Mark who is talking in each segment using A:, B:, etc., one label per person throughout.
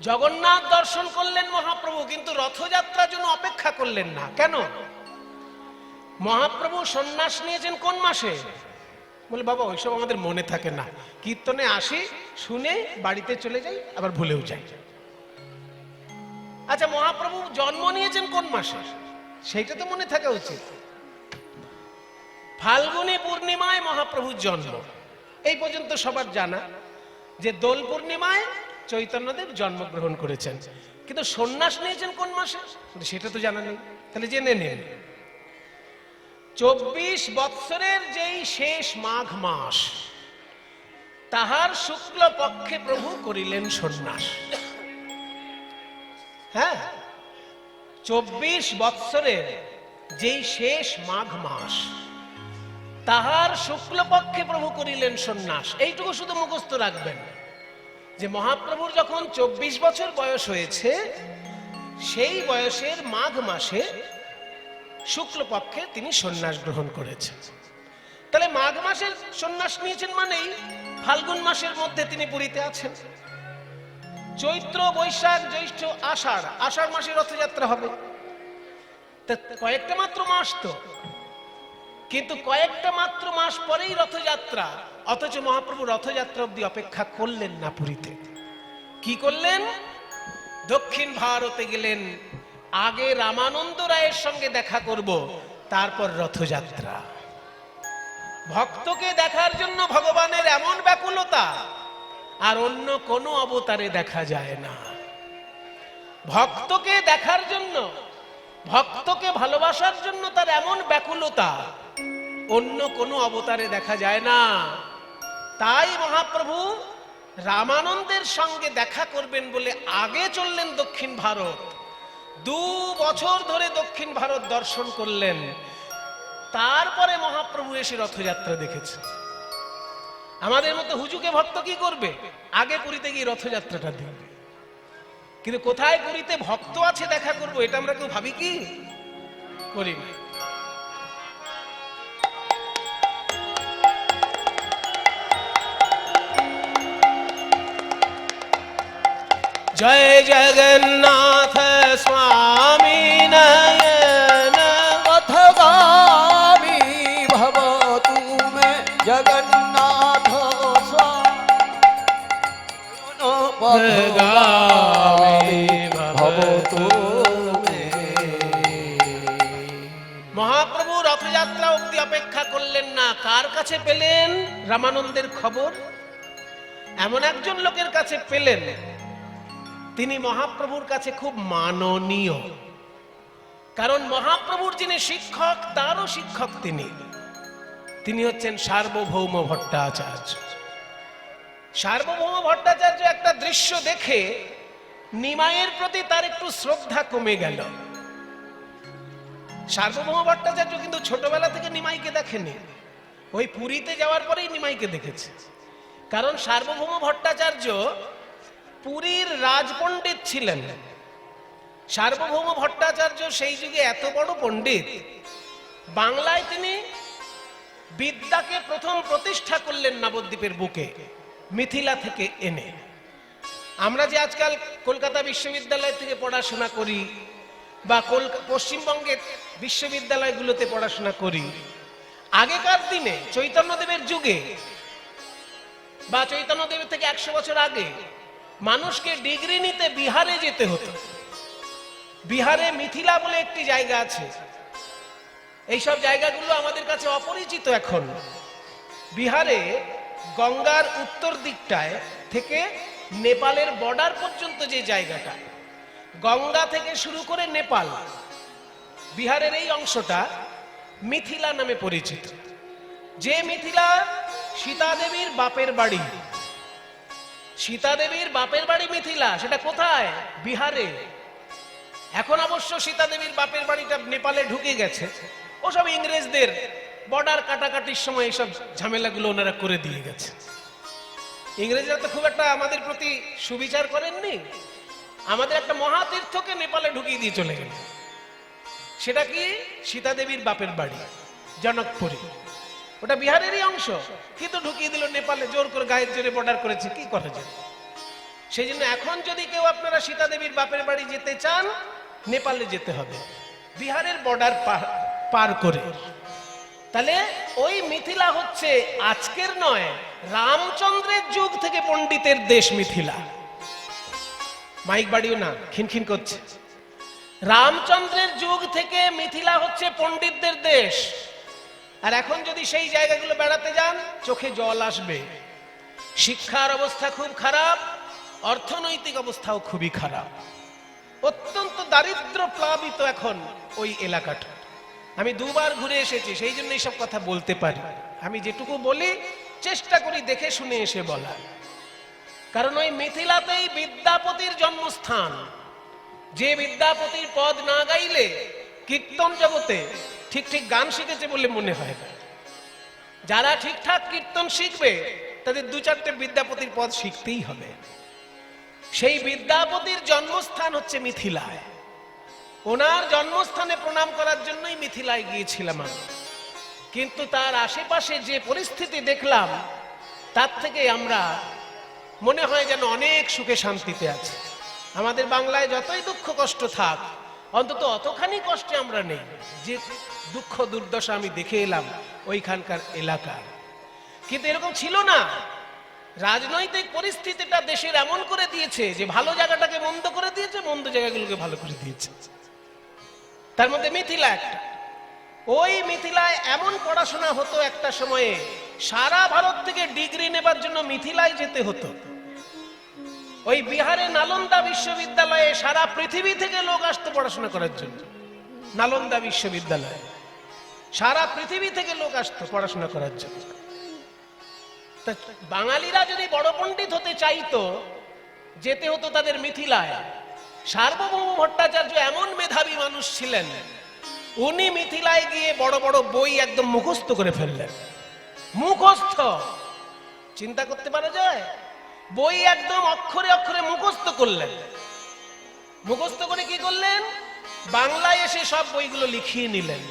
A: জগন্নাথ দর্শন করলেন মহাপ্রভু, কিন্তু রথযাত্রার জন্য অপেক্ষা করলেন না। কেন? মহাপ্রভু সন্ন্যাস নিয়েছেন কোন মাসে? বলে বাবা ওইসব আমাদের মনে থাকে না, কীর্তনে আসি, শুনে বাড়িতে চলে যাই, আবার ভুলেও যাই। আচ্ছা, মহাপ্রভু জন্ম নিয়েছেন কোন মাসে? সেইটা তো মনে থাকা উচিত। ফাল্গুনী পূর্ণিমায় মহাপ্রভুর জন্ম, এই পর্যন্ত সবার জানা যে দোল পূর্ণিমায় চৈতন্যদেব জন্মগ্রহণ করেছেন। কিন্তু সন্ন্যাস নিয়েছেন কোন মাসে সেটা তো জানা নেই। তাহলে জেনে নেন, 24 বৎসরের যেই শেষ মাঘ মাস, তাহার শুক্ল পক্ষে প্রভু করিলেন সন্ন্যাস। হ্যাঁ, 24 বৎসরের যেই শেষ মাঘ মাস, তাহার শুক্ল পক্ষে প্রভু করিলেন সন্ন্যাস। এইটুকু শুধু মুখস্থ রাখবেন যে মহাপ্রভুর যখন 24 বছর বয়স হয়েছে, সেই বয়সের মাঘ মাসে শুক্ল পক্ষে তিনি সন্ন্যাস গ্রহণ করেছেন। তাহলে মাঘ মাসে সন্ন্যাস নিয়েছেন মানেই ফাল্গুন মাসের মধ্যে তিনি পুরীতে আছেন। চৈত্র, বৈশাখ, জ্যৈষ্ঠ, আষাঢ়, আষাঢ় মাসে রথযাত্রা হবে। কয়েকটা মাত্র মাস তো, কিন্তু কয়েকটা মাত্র মাস পরেই রথযাত্রা। অথচ মহাপ্রভু রথযাত্রা অবধি অপেক্ষা করলেন না পুরীতে। কি করলেন? দক্ষিণ ভারতে গেলেন, আগে রামানন্দ রায়ের সঙ্গে দেখা করব, তারপর রথযাত্রা। ভক্তকে দেখার জন্য ভগবানের এমন ব্যাকুলতা আর অন্য কোনো অবতারে দেখা যায় না। ভক্তকে দেখার জন্য, ভক্তকে ভালোবাসার জন্য তার এমন ব্যাকুলতা অন্য কোনো অবতারে দেখা যায় না। তাই মহাপ্রভু রামানন্দের সঙ্গে দেখা করবেন বলে আগে চললেন দক্ষিণ ভারত। 2 বছর ধরে দক্ষিণ ভারত দর্শন করলেন, তারপরে মহাপ্রভু এসে রথযাত্রা দেখেছে। আমাদের মতো হুজুকে ভক্ত কি করবে? আগে পুরীতে গিয়ে রথযাত্রাটা দেখবে। কিন্তু কোথায় পুরীতে ভক্ত আছে দেখা করবো, এটা আমরা কেউ ভাবি কি? করি না। জয় জগন্নাথ স্বামী নয়ন
B: পথগামী ভব তুমে জগন্নাথ পথগামী ভব তুমে।
A: মহাপ্রভু রথযাত্রা অবধি অপেক্ষা করলেন না। কার কাছে পেলেন রামানন্দের খবর? এমন একজন লোকের কাছে পেলেন, তিনি মহাপ্রভুর কাছে খুব মাননীয়। কারণ মহাপ্রভুর যিনি শিক্ষক, তারও শিক্ষক তিনি হচ্ছেন সার্বভৌম ভট্টাচার্য। সার্বভৌম ভট্টাচার্য একটা দৃশ্য দেখে নিমাইয়ের প্রতি তার একটু শ্রদ্ধা কমে গেল। সার্বভৌম ভট্টাচার্য কিন্তু ছোটবেলা থেকে নিমাইকে দেখেনি, ওই পুরীতে যাওয়ার পরেই নিমাইকে দেখেছে। কারণ সার্বভৌম ভট্টাচার্য পুরীর রাজপণ্ডিত ছিলেন। সার্বভৌম ভট্টাচার্য সেই যুগে এত বড় পণ্ডিত, বাংলায় তিনি বিদ্যাকে প্রথম প্রতিষ্ঠা করলেন নবদ্বীপের বুকে, মিথিলা থেকে এনে। আমরা যে আজকাল কলকাতা বিশ্ববিদ্যালয় থেকে পড়াশোনা করি বা পশ্চিমবঙ্গের বিশ্ববিদ্যালয়গুলোতে পড়াশোনা করি, আগেকার দিনে চৈতন্যদেবের যুগে বা চৈতন্যদেবের থেকে 100 বছর আগে মানুষকে ডিগ্রি নিতে বিহারে যেতে হতো। বিহারে মিথিলা বলে একটি জায়গা আছে। এইসব জায়গাগুলো আমাদের কাছে অপরিচিত এখন। বিহারে গঙ্গার উত্তর দিকটায় থেকে নেপালের বর্ডার পর্যন্ত যে জায়গাটা, গঙ্গা থেকে শুরু করে নেপাল, বিহারের এই অংশটা মিথিলা নামে পরিচিত। যে মিথিলা সীতা দেবীর বাপের বাড়ি, সীতা দেবীর বাপের বাড়ি মিথিলা, সেটা কোথায়? বিহারে। এখন অবশ্য সীতা দেবীর বাপের বাড়িটা নেপালে ঢুকে গেছে। ওসব ইংরেজদের বর্ডার কাটাকাটির সময় এইসব ঝামেলাগুলো ওনারা করে দিয়ে গেছে। ইংরেজরা তো খুব একটা আমাদের প্রতি সুবিচার করেননি। আমাদের একটা মহাতীর্থকে নেপালে ঢুকিয়ে দিয়ে চলে গেল। সেটা কি? সীতা দেবীর বাপের বাড়ি জনকপুরী। ওটা বিহারেরই অংশ, কিন্তু ঢুকিয়ে দিল নেপালে, জোর করে গায়ের জোরে বর্ডার করেছে। কি করা যায়? সেই জন্য এখন যদি কেউ আপনারা সীতা দেবীর বাপের বাড়ি যেতে চান, নেপালে যেতে হবে, বিহারের বর্ডার পার করে। তাহলে ওই মিথিলা হচ্ছে আজকের নয়, রামচন্দ্রের যুগ থেকে পণ্ডিতের দেশ মিথিলা। মাইক বাড়িও না, খিনখিন করছে। রামচন্দ্রের যুগ থেকে মিথিলা হচ্ছে পণ্ডিতদের দেশ। আর এখন যদি সেই জায়গাগুলো বেড়াতে যান, চোখে জল আসবে। শিক্ষার অবস্থা খুব খারাপ, অর্থনৈতিক অবস্থাও খুবই খারাপ, অত্যন্ত দারিদ্র প্লাবিত এখন ওই এলাকাটা। আমি দুবার ঘুরে এসেছি, সেই জন্য এইসব কথা বলতে পারি। আমি যেটুকু বলি চেষ্টা করি দেখে শুনে এসে বলার। কারণ ওই মিথিলাতেই বিদ্যাপতির জন্মস্থান। যে বিদ্যাপতির পদ না গাইলে কীর্তন জগতে ঠিক ঠিক গান শিখেছে বলে মনে হয় না। যারা ঠিকঠাক কীর্তন শিখবে তাদের দু চারটে বিদ্যাপতির পদ শিখতেই হবে। সেই বিদ্যাপতির জন্মস্থান হচ্ছে মিথিলায়। ওনার জন্মস্থানে প্রণাম করার জন্যই মিথিলায় গিয়েছিলাম আমি। কিন্তু তার আশেপাশে যে পরিস্থিতি দেখলাম, তার থেকে আমরা মনে হয় যেন অনেক সুখে শান্তিতে আছে। আমাদের বাংলায় যতই দুঃখ কষ্ট থাক, অন্তত অতখানি কষ্টে আমরা নেই যে দুঃখ দুর্দশা আমি দেখে এলাম ওইখানকার এলাকায়। কিন্তু এরকম ছিল না। রাজনৈতিক পরিস্থিতিটা দেশের এমন করে দিয়েছে যে ভালো জায়গাটাকে মন্দ করে দিয়েছে, মন্দ জায়গাগুলোকে ভালো করে দিয়েছে। তার মধ্যে মিথিলা একটা। ওই মিথিলায় এমন পড়াশোনা হতো একটা সময়ে, সারা ভারত থেকে ডিগ্রি নেবার জন্য মিথিলায় যেতে হতো। ওই বিহারে নালন্দা বিশ্ববিদ্যালয়ে সারা পৃথিবী থেকে লোক আসতো পড়াশোনা করার জন্য। নালন্দা বিশ্ববিদ্যালয়ে সারা পৃথিবী থেকে লোক আসতো পড়াশোনা করার জন্য। বাঙালিরা যদি বড় পণ্ডিত হতে চাইতো, যেতে হতো তাদের মিথিলায়। সার্বভৌম ভট্টাচার্য এমন মেধাবী মানুষ ছিলেন, উনি মিথিলায় গিয়ে বড় বড় বই একদম মুখস্থ করে ফেললেন। মুখস্থ, চিন্তা করতে পারা যায়? বই একদম অক্ষরে অক্ষরে মুখস্থ করলেন। মুখস্থ করে কি করলেন? বাংলায় এসে সব বইগুলো লিখিয়ে নিলেন।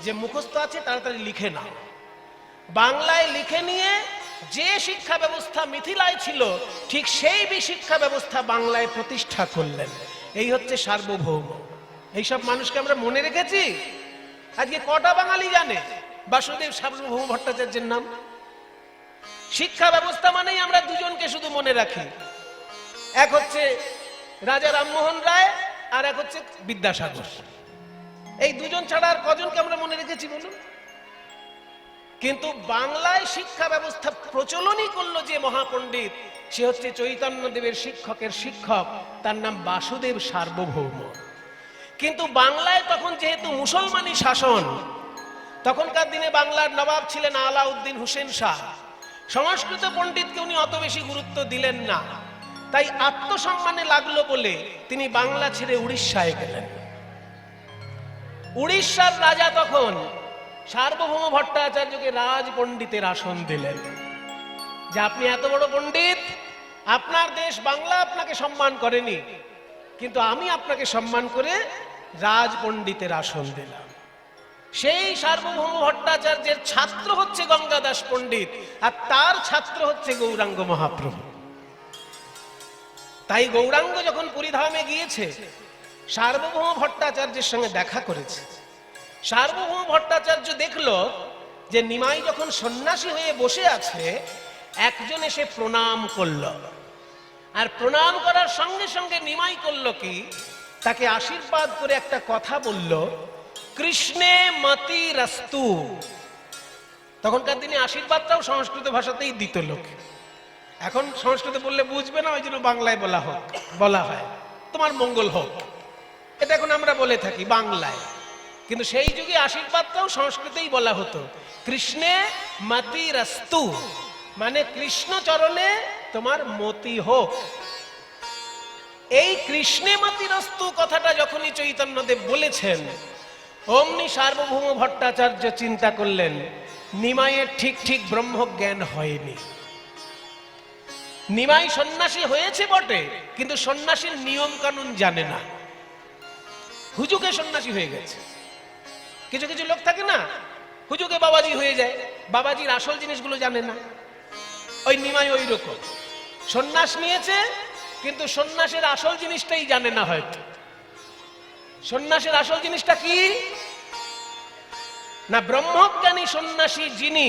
A: যে মুখস্থ আছে তাড়াতাড়ি লিখে নাও। বাংলায় লিখে নিয়ে যে শিক্ষা ব্যবস্থা মিথিলায় ছিল, ঠিক সেই শিক্ষা ব্যবস্থা বাংলায় প্রতিষ্ঠা করলেন। এই হচ্ছে সার্বভৌম। এইসব মানুষকে আমরা মনে রেখেছি? আজকে কটা বাঙালি জানে বাসুদেব সার্বভৌম ভট্টাচার্যের নাম? শিক্ষা ব্যবস্থা মানেই আমরা দুজনকে শুধু মনে রাখি, এক হচ্ছে রাজা রামমোহন রায় আর এক হচ্ছে বিদ্যাসাগর। এই দুজন ছাড়া আর কজনকে আমরা মনে রেখেছি বলুন? কিন্তু বাংলায় শিক্ষা ব্যবস্থা প্রচলনই করলো যে মহাপণ্ডিত, সে হচ্ছে চৈতন্যদেবের শিক্ষকের শিক্ষক, তার নাম বাসুদেব সার্বভৌম। কিন্তু বাংলায় তখন যেহেতু মুসলমানি শাসন, তখনকার দিনে বাংলার নবাব ছিলেন আলাউদ্দিন হোসেন শাহ। সংস্কৃত পণ্ডিতকে উনি অত বেশি গুরুত্ব দিলেন না, তাই আত্মসম্মানে লাগলো বলে তিনি বাংলা ছেড়ে উড়িষ্যায় গেলেন। উড়িষ্যার রাজা তখন সার্বভৌম ভট্টাচার্যকে রাজ পণ্ডিতের আসন দিলেন, যে আপনি এত বড় পণ্ডিত, আপনার দেশ বাংলা আপনাকে সম্মান করেনি, কিন্তু আমি আপনাকে সম্মান করে রাজ পণ্ডিতের আসন দিলাম। সেই সার্বভৌম ভট্টাচার্যের ছাত্র হচ্ছে গঙ্গাদাস পণ্ডিত, আর তার ছাত্র হচ্ছে গৌরাঙ্গ মহাপ্রভু। তাই গৌরাঙ্গ যখন পুরীধামে গিয়েছে, সার্বভৌম ভট্টাচার্যের সঙ্গে দেখা করেছে। সার্বভৌম ভট্টাচার্য দেখলো যে নিমাই যখন সন্ন্যাসী হয়ে বসে আছে, একজন এসে প্রণাম করলো। আর প্রণাম করার সঙ্গে সঙ্গে নিমাই করলো কি, তাকে আশীর্বাদ করে একটা কথা বলল, কৃষ্ণে মতি রাস্তু। তখনকার দিনে আশীর্বাদটাও সংস্কৃত ভাষাতেই দিত লোক। এখন সংস্কৃত বললে বুঝবে না, ওই জন্য বাংলায় বলা হয় তোমার মঙ্গল হোক। এটা এখন আমরা বলে থাকি বাংলায়, কিন্তু সেই যুগে আশীর্বাদটাও সংস্কৃতেই বলা হতো, কৃষ্ণে মতি রাস্তু, মানে কৃষ্ণ চরণে তোমার মতি হোক। এই কৃষ্ণে মতি রাস্তু কথাটা যখনই চৈতন্যদেব বলেছেন, অমনি সার্বভৌম ভট্টাচার্য চিন্তা করলেন, নিমাইয়ের ঠিক ঠিক ব্রহ্মজ্ঞান হয়নি। নিমাই সন্ন্যাসী হয়েছে বটে, কিন্তু সন্ন্যাসীর নিয়ম কানুন জানে না। হুজুকে সন্ন্যাসী হয়ে গেছে। কিছু কিছু লোক থাকে না, হুজুকে বাবাজি হয়ে যায়, বাবাজির আসল জিনিসগুলো জানে না। ওই নিমাই ওই রকম। সন্ন্যাস নিয়েছে, কিন্তু সন্ন্যাসের আসল জিনিসটাই জানে না হয়তো। সন্ন্যাসের আসল জিনিসটা কি না, ব্রহ্মজ্ঞানী সন্ন্যাসী যিনি,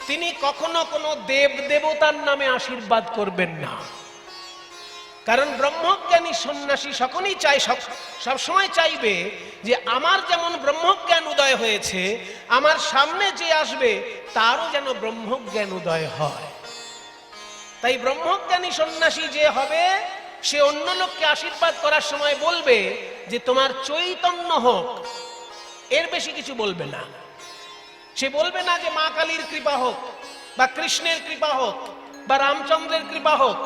A: তিনি কখনো কোনো দেব দেবতার নামে আশীর্বাদ করবেন না। কারণ ব্রহ্মজ্ঞানী সন্ন্যাসী সকলেই চায়, সবসময় চাইবে যে আমার যেমন ব্রহ্মজ্ঞান উদয় হয়েছে, আমার সামনে যে আসবে তারও যেন ব্রহ্মজ্ঞান উদয় হয়। তাই ব্রহ্মজ্ঞানী সন্ন্যাসী যে হবে, সে অন্য লোককে আশীর্বাদ করার সময় বলবে যে তোমার চৈতন্য হোক, এর বেশি কিছু বলবে না। সে বলবে না যে মা কালীর কৃপা হোক, বা কৃষ্ণের কৃপা হোক, বা রামচন্দ্রের কৃপা হোক।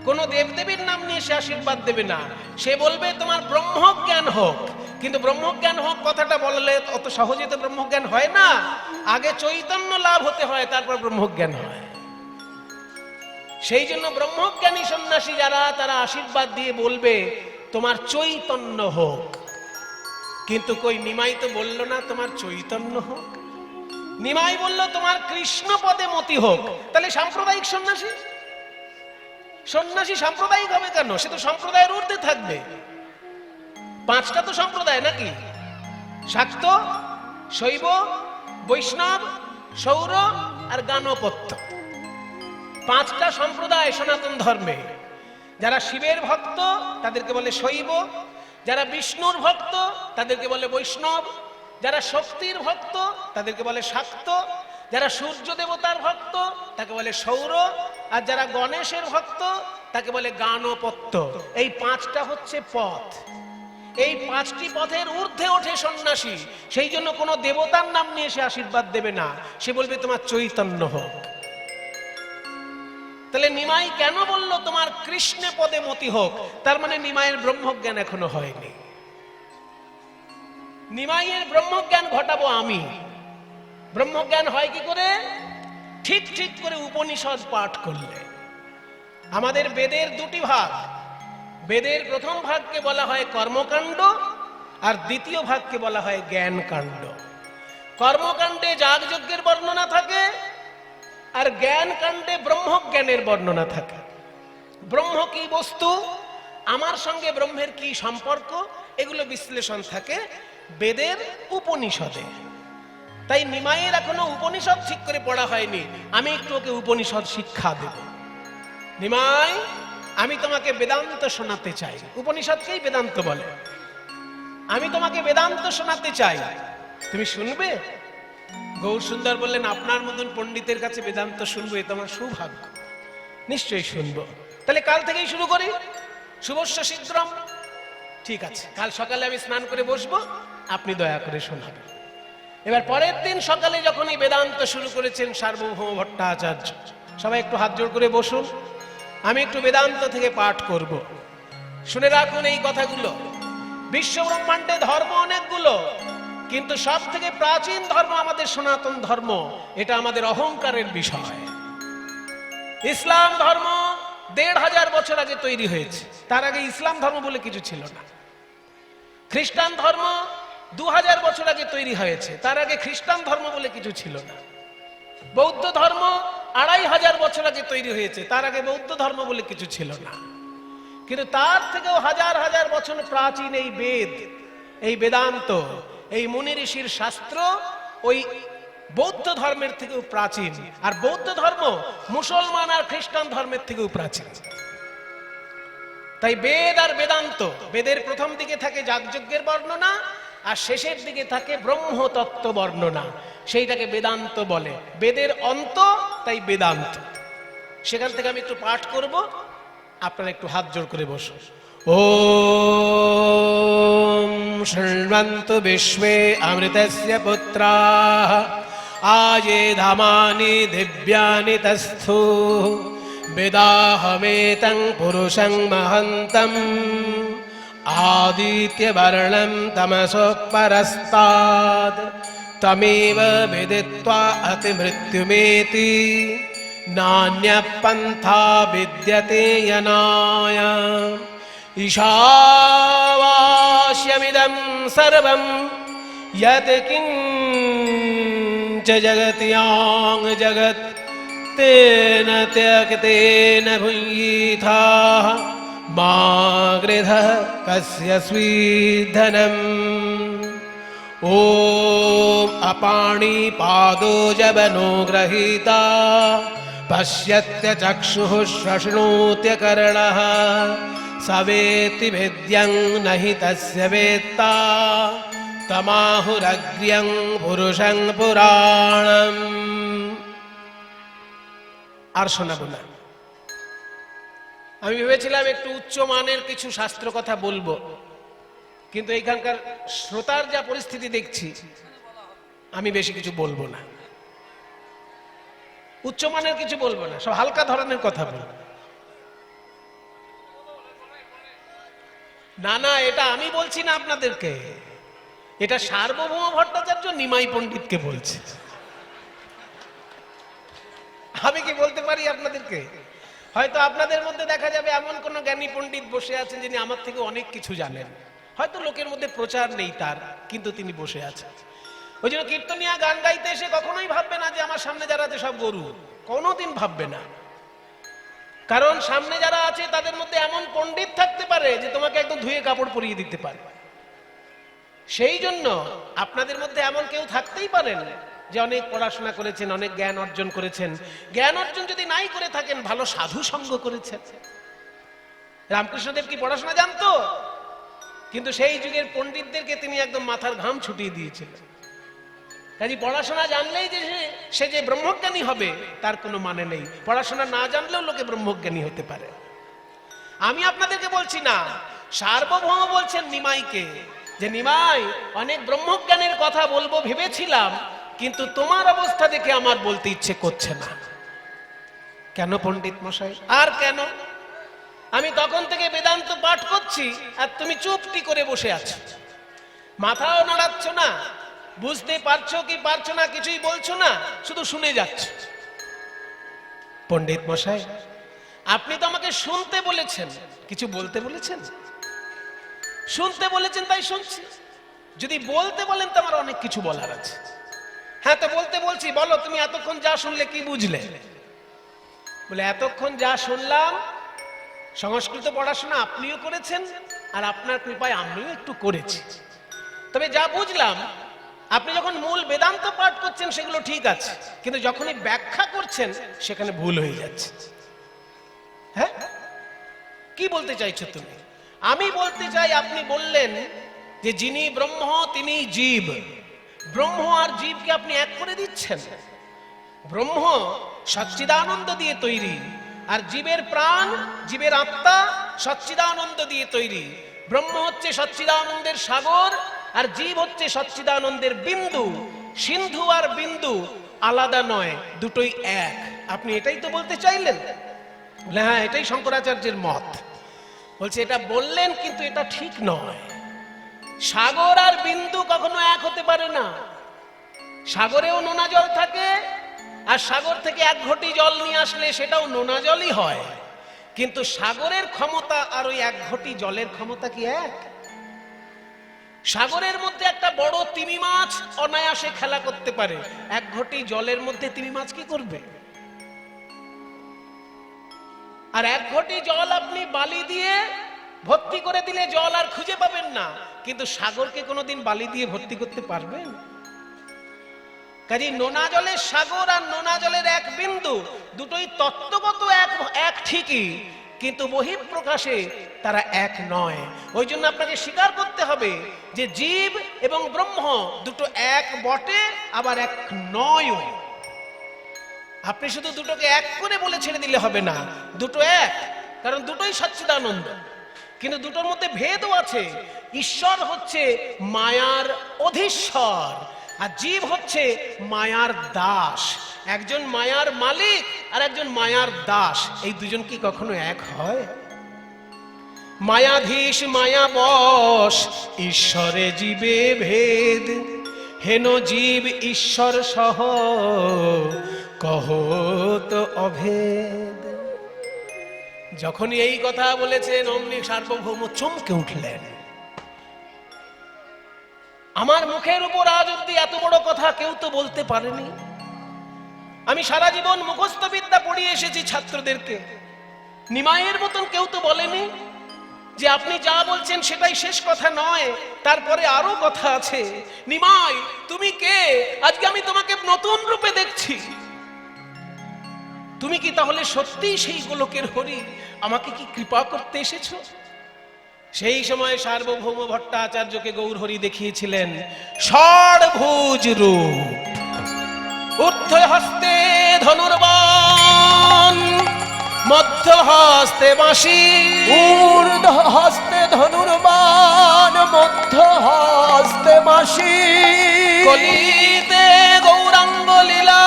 A: কোন দেবদেবীর নাম নিয়ে সে আশীর্বাদ দেবে না। সে বলবে তোমার ব্রহ্মজ্ঞান হোক। কিন্তু ব্রহ্মজ্ঞান হোক কথাটা বললে অত সহজে তো ব্রহ্মজ্ঞান হয় না। আগে চৈতন্য লাভ হতে হয়, তারপর ব্রহ্মজ্ঞান হয়। সেই জন্য ব্রহ্মজ্ঞানী সন্ন্যাসী যারা, তারা আশীর্বাদ দিয়ে বলবে তোমার চৈতন্য হোক। কিন্তু কই নিমাই তো বলল না তোমার চৈতন্য হোক, নিমাই বলল তোমার কৃষ্ণ পদে মতি হোক। তাহলে সাম্প্রদায়িক সন্ন্যাসী, সন্ন্যাসী সাম্প্রদায়িক হবে কেন? সে তো সম্প্রদায়ের ঊর্ধ্বে থাকবে। পাঁচটা তো সম্প্রদায় নাকি, শাক্ত, শৈব, বৈষ্ণব, সৌর আর গাণপত্য। পাঁচটা সম্প্রদায় সনাতন ধর্মে। যারা শিবের ভক্ত তাদেরকে বলে শৈব, যারা বিষ্ণুর ভক্ত তাদেরকে বলে বৈষ্ণব, যারা শক্তির ভক্ত তাদেরকে বলে শাক্ত, যারা সূর্য দেবতার ভক্ত তাকে বলে সৌর, আর যারা গণেশের ভক্ত তাকে বলে গাণপত্য। এই পাঁচটা হচ্ছে পথ। এই পাঁচটি পথের ঊর্ধ্বে ওঠে সন্ন্যাসী। সেই জন্য কোনো দেবতার নাম নিয়ে সে আশীর্বাদ দেবে না, সে বলবে তোমার চৈতন্য হোক। তাহলে নিমাই কেন বলল তোমার কৃষ্ণ পদে মতি হোক? তার মানে নিমাইয়ের ব্রহ্মজ্ঞান এখনো হয়নি। নিমাইয়ের ব্রহ্মজ্ঞান ঘটাবো আমি। ব্রহ্মজ্ঞান হয় কি করে? ঠিক ঠিক করে উপনিষদ পাঠ করলে। আমাদের বেদের দুটি ভাগ। বেদের প্রথম ভাগকে বলা হয় কর্মকাণ্ড, আর দ্বিতীয় ভাগকে বলা হয় জ্ঞান কাণ্ড। কর্মকাণ্ডে যাগযজ্ঞের বর্ণনা থাকে, আর জ্ঞান কাণ্ডে ব্রহ্মজ্ঞানের বর্ণনা থাকে। ব্রহ্ম কি বস্তু, আমার সঙ্গে ব্রহ্মের কি সম্পর্ক, এগুলো বিশ্লেষণ থাকে বেদের উপনিষদে। তাই নিমাইয়ের এখনো উপনিষদ ঠিক করে পড়া হয়নি। আমি একটু ওকে উপনিষদ শিক্ষা দেব। নিমাই, আমি তোমাকে বেদান্ত শোনাতে চাই। উপনিষদকেই বেদান্ত বলে। আমি তোমাকে বেদান্ত শোনাতে চাই, তুমি শুনবে? গৌর সুন্দর বললেন, আপনার মতন পণ্ডিতের কাছে বেদান্ত শুনবো, এ তোমার সৌভাগ্য। নিশ্চয়ই শুনবো। তাহলে কাল থেকেই শুরু করি। শুভস্য শীঘ্রম। ঠিক আছে, কাল সকালে আমি স্নান করে বসবো, আপনি দয়া করে শোনাবেন। এবার পরের দিন সকালে যখন এই বেদান্ত শুরু করেছেন সার্বভৌম ভট্টাচার্য, সবাই একটু হাত জোড় করে বসুন। আমি একটু বেদান্ত থেকে পাঠ করব। শুনে রাখুন এই কথাগুলো। বিশ্ব ব্রহ্মাণ্ডে ধর্ম অনেকগুলো, কিন্তু সব থেকে প্রাচীন ধর্ম আমাদের সনাতন ধর্ম। এটা আমাদের অহংকারের বিষয়। ইসলাম ধর্ম ১৫০০ বছর আগে তৈরি হয়েছে। তার আগে ইসলাম ধর্ম বলে কিছু ছিল না। খ্রিস্টান ধর্ম ২০০০ বছর আগে তৈরি হয়েছে। তার আগে খ্রিস্টান ধর্ম বলে কিছু ছিল না। বৌদ্ধ ধর্ম ২৫০০ বছর আগে তৈরি হয়েছে। তার আগে বৌদ্ধ ধর্ম বলে কিছু ছিল না। কিন্তু তার থেকেও হাজার হাজার বছর প্রাচীন এই বেদ, এই বেদান্ত, এই মুনি ঋষির শাস্ত্র ওই বৌদ্ধ ধর্মের থেকেও প্রাচীন। আর বৌদ্ধ ধর্ম মুসলমান আর খ্রিস্টান ধর্মের থেকেও প্রাচীন। তাই বেদ আর বেদান্ত, বেদের প্রথম দিকে থাকে যাগযজ্ঞের বর্ণনা, আর শেষের দিকে থাকে ব্রহ্মতত্ত্ব বর্ণনা। সেইটাকে বেদান্ত বলে। বেদের অন্ত, তাই বেদান্ত। সেখান থেকে আমি একটু পাঠ করব, আপনারা একটু হাত জোড় করে বসুন। ওম শৃণ্বন্তু বিশ্বে অমৃতস্য পুত্রাঃ আয়ে ধামানি দিব্যানি তস্থু বেদাহমেতং পুরুষং মহন্তম আদিত্যবর্ণং তমসো পরস্তাদ তমেব বিদিত্বা অতিমৃত্যুমেতি নান্যঃ পন্থা বিদ্যতে यनाय ईशावास्यमिदं सर्वं यत् किञ्च जगत्यां जगत् तेन त्यक्तेन भुञ्जीथाः मा गृधः कस्य स्वीद्धनम् ॐ अपाणिपादो जबनो गृहीता पश्यत्य चक्षुः श्वश्नोत्यकर्णः स वेत्ति वेद्यं न हि तस्य वेत्ता तमाहुरग्र्यं पुरुषं पुराणम्। আর শোনাবো না। আমি ভেবেছিলাম একটু উচ্চ মানের কিছু শাস্ত্র কথা বলবো, কিন্তু এইখানকার শ্রোতার যা পরিস্থিতি দেখছি আমি বেশি কিছু বলবো না, উচ্চমানের কিছু বলবো না, সব হালকা ধরনের কথা বলবো। না না, এটা আমি বলছি না আপনাদেরকে, এটা সার্বভৌম ভট্টাচার্য নিমাই পণ্ডিতকে বলছে। আমি কি বলতে পারি আপনাদেরকে? হয়তো আপনাদের মধ্যে দেখা যাবে এমন কোন জ্ঞানী পণ্ডিত বসে আছেন যিনি আমার থেকে অনেক কিছু জানেন, হয়তো লোকের মধ্যে প্রচার নেই তার, কিন্তু তিনি বসে আছেন। ওই জন্য কীর্তনিয়া গান গাইতে এসে কখনোই ভাববে না যে আমার সামনে যারা আছে সব গরু, কোনোদিন ভাববে না। কারণ সামনে যারা আছে তাদের মধ্যে এমন পণ্ডিত থাকতে পারে যে তোমাকে একদম ধুয়ে কাপড় পরিয়ে দিতে পারে। সেই জন্য আপনাদের মধ্যে এমন কেউ থাকতেই পারেন যে অনেক পড়াশোনা করেছেন, অনেক জ্ঞান অর্জন করেছেন। জ্ঞান অর্জন যদি নাই করে থাকেন, ভালো সাধু সঙ্গ করেছেন। রামকৃষ্ণদেব কি পড়াশোনা জানতো? কিন্তু সেই যুগের পণ্ডিতদেরকে তিনি একদম মাথার ঘাম ছুটিয়ে দিয়েছিলেন। কাজে পড়াশোনা জানলেই যে সে যে ব্রহ্মজ্ঞানী হবে তার কোনো মানে নেই। পড়াশোনা না জানলেও লোকে ব্রহ্মজ্ঞানী হতে পারে। আমি আপনাদেরকে বলছি না, সার্বভৌম বলছেন নিমাইকে যে নিমাই, অনেক ব্রহ্মজ্ঞানের কথা বলবো ভেবেছিলাম, কিন্তু তোমার অবস্থা দেখে আমার বলতে ইচ্ছে করছে না। কেন পণ্ডিত মশাই? আর কেন? আমি তখন থেকে বেদান্ত পাঠ করছি আর তুমি চুপটি করে বসে আছো, মাথাও নড়াচ্ছ না, বুঝতে পারছো কি পারছো না কিছুই বলছো না, শুধু শুনে যাচ্ছ। পণ্ডিত মশাই, আপনি তো আমাকে শুনতে বলেছেন, কিছু বলতে বলেছেন? শুনতে বলেছেন তাই শুনছি। যদি বলতে বলেন তো আমার অনেক কিছু বলার আছে। হ্যাঁ, তো বলতে বলছি, বলো তুমি এতক্ষণ যা শুনলে কি বুঝলে? বলে এতক্ষণ যা শুনলাম, সংস্কৃত পড়াশোনা আপনিও করেছেন আর আপনার কৃপায় আমিও একটু করেছি। তবে যা বুঝলাম, আপনি যখন মূল বেদান্ত পাঠ করছেন সেগুলো ঠিক আছে, কিন্তু যখনই ব্যাখ্যা করছেন সেখানে ভুল হয়ে যাচ্ছে। হ্যাঁ, কি বলতে চাইছো তুমি? আমি বলতে চাই, আপনি বললেন যে যিনি ব্রহ্ম তিনি জীব। ব্রহ্ম আর জীবকে আপনি এক করে দিচ্ছেন। ব্রহ্ম সচ্চিদানন্দ দিয়ে তৈরি, আর জীবের প্রাণ, জীবের আত্মা সচ্চিদানন্দ দিয়ে তৈরি। ব্রহ্ম হচ্ছে সচ্চিদানন্দের সাগর, আর জীব হচ্ছে সচ্চিদানন্দের বিন্দু। সিন্ধু আর বিন্দু আলাদা নয়, দুটোই এক। আপনি এটাই তো বলতে চাইলেন? হ্যাঁ, এটাই শঙ্করাচার্যের মত। বলছে এটা বললেন, কিন্তু এটা ঠিক নয়। সাগর আর বিন্দু কখনো এক হতে পারে না। সাগরেও নোনা জল থাকে, আর সাগর থেকে এক ঘটি জল নিয়ে আসলে সেটাও নোনা জলই হয়। কিন্তু সাগরের ক্ষমতা আর ওই এক ঘটি জলের ক্ষমতা কি এক? সাগরের মধ্যে একটা বড় তিমি মাছ অনায়াসে খেলা করতে পারে, এক ঘটি জলের মধ্যে তিমি মাছ কি করবে? আর এক ঘটি জল আপনি বালি দিয়ে ভর্তি করে দিলে জল আর খুঁজে পাবেন না, কিন্তু সাগরকে কোনোদিন বালি দিয়ে ভর্তি করতে পারবেন? কাজে নোনা জলের সাগর আর নোনা জলের এক বিন্দু, দুটোই তত্ত্বগত এক ঠিকই, কিন্তু বহিঃপ্রকাশে তারা এক নয়। ওই জন্য আপনাকে স্বীকার করতে হবে যে জীব এবং ব্রহ্ম দুটো এক বটে, আবার এক নয়। আপনি শুধু দুটোকে এক করে বলে ছেড়ে দিলে হবে না, দুটো এক, কারণ দুটোই সচ্চিদানন্দ। কিন্তু দুটোর মধ্যে ভেদও আছে। ঈশ্বর হচ্ছে মায়ার অধীশ্বর, আর জীব হচ্ছে মায়ার দাস। একজন মায়ার মালিক আর একজন মায়ার দাস, এই দুজন কি কখনো এক হয়? মায়াধীশ মায়া বশ, ঈশ্বরে জীবে ভেদ। হেন জীব ঈশ্বর সহ, কহত অভেদ। যখনই এই কথা বলেছেন অমনি সার্বভৌম চমকে উঠলেন। আমার মুখের উপর আজ অব্দি এত বড় কথা কেউ তো বলতে পারেনি। আমি সারা জীবন মুখস্থ বিদ্যা পড়িয়ে এসেছি ছাত্রদেরকে। নিমাইয়ের মতন কেউ তো বলেনি যে আপনি যা বলছেন সেটাই শেষ কথা নয়, তারপরে আরো কথা আছে। নিমাই তুমি কে? আজকে আমি তোমাকে নতুন রূপে দেখছি। তুমি কি তাহলে সত্যিই সেই গোলকের হরি? আমাকে কি কৃপা করতে এসেছো? সেই সময় সার্বভৌম ভট্টাচার্যকে গৌরহরি দেখিয়েছিলেন ষড়ভুজ রূপ। ঊর্ধ্ব হস্তে ধনুর্বাণ, মধ্য হস্তে বাঁশি।
B: ঊর্ধ্ব হস্তে ধনুর্বাণ, মধ্য হস্তে বাঁশি।
A: কলিতে গৌরাঙ্গ লীলা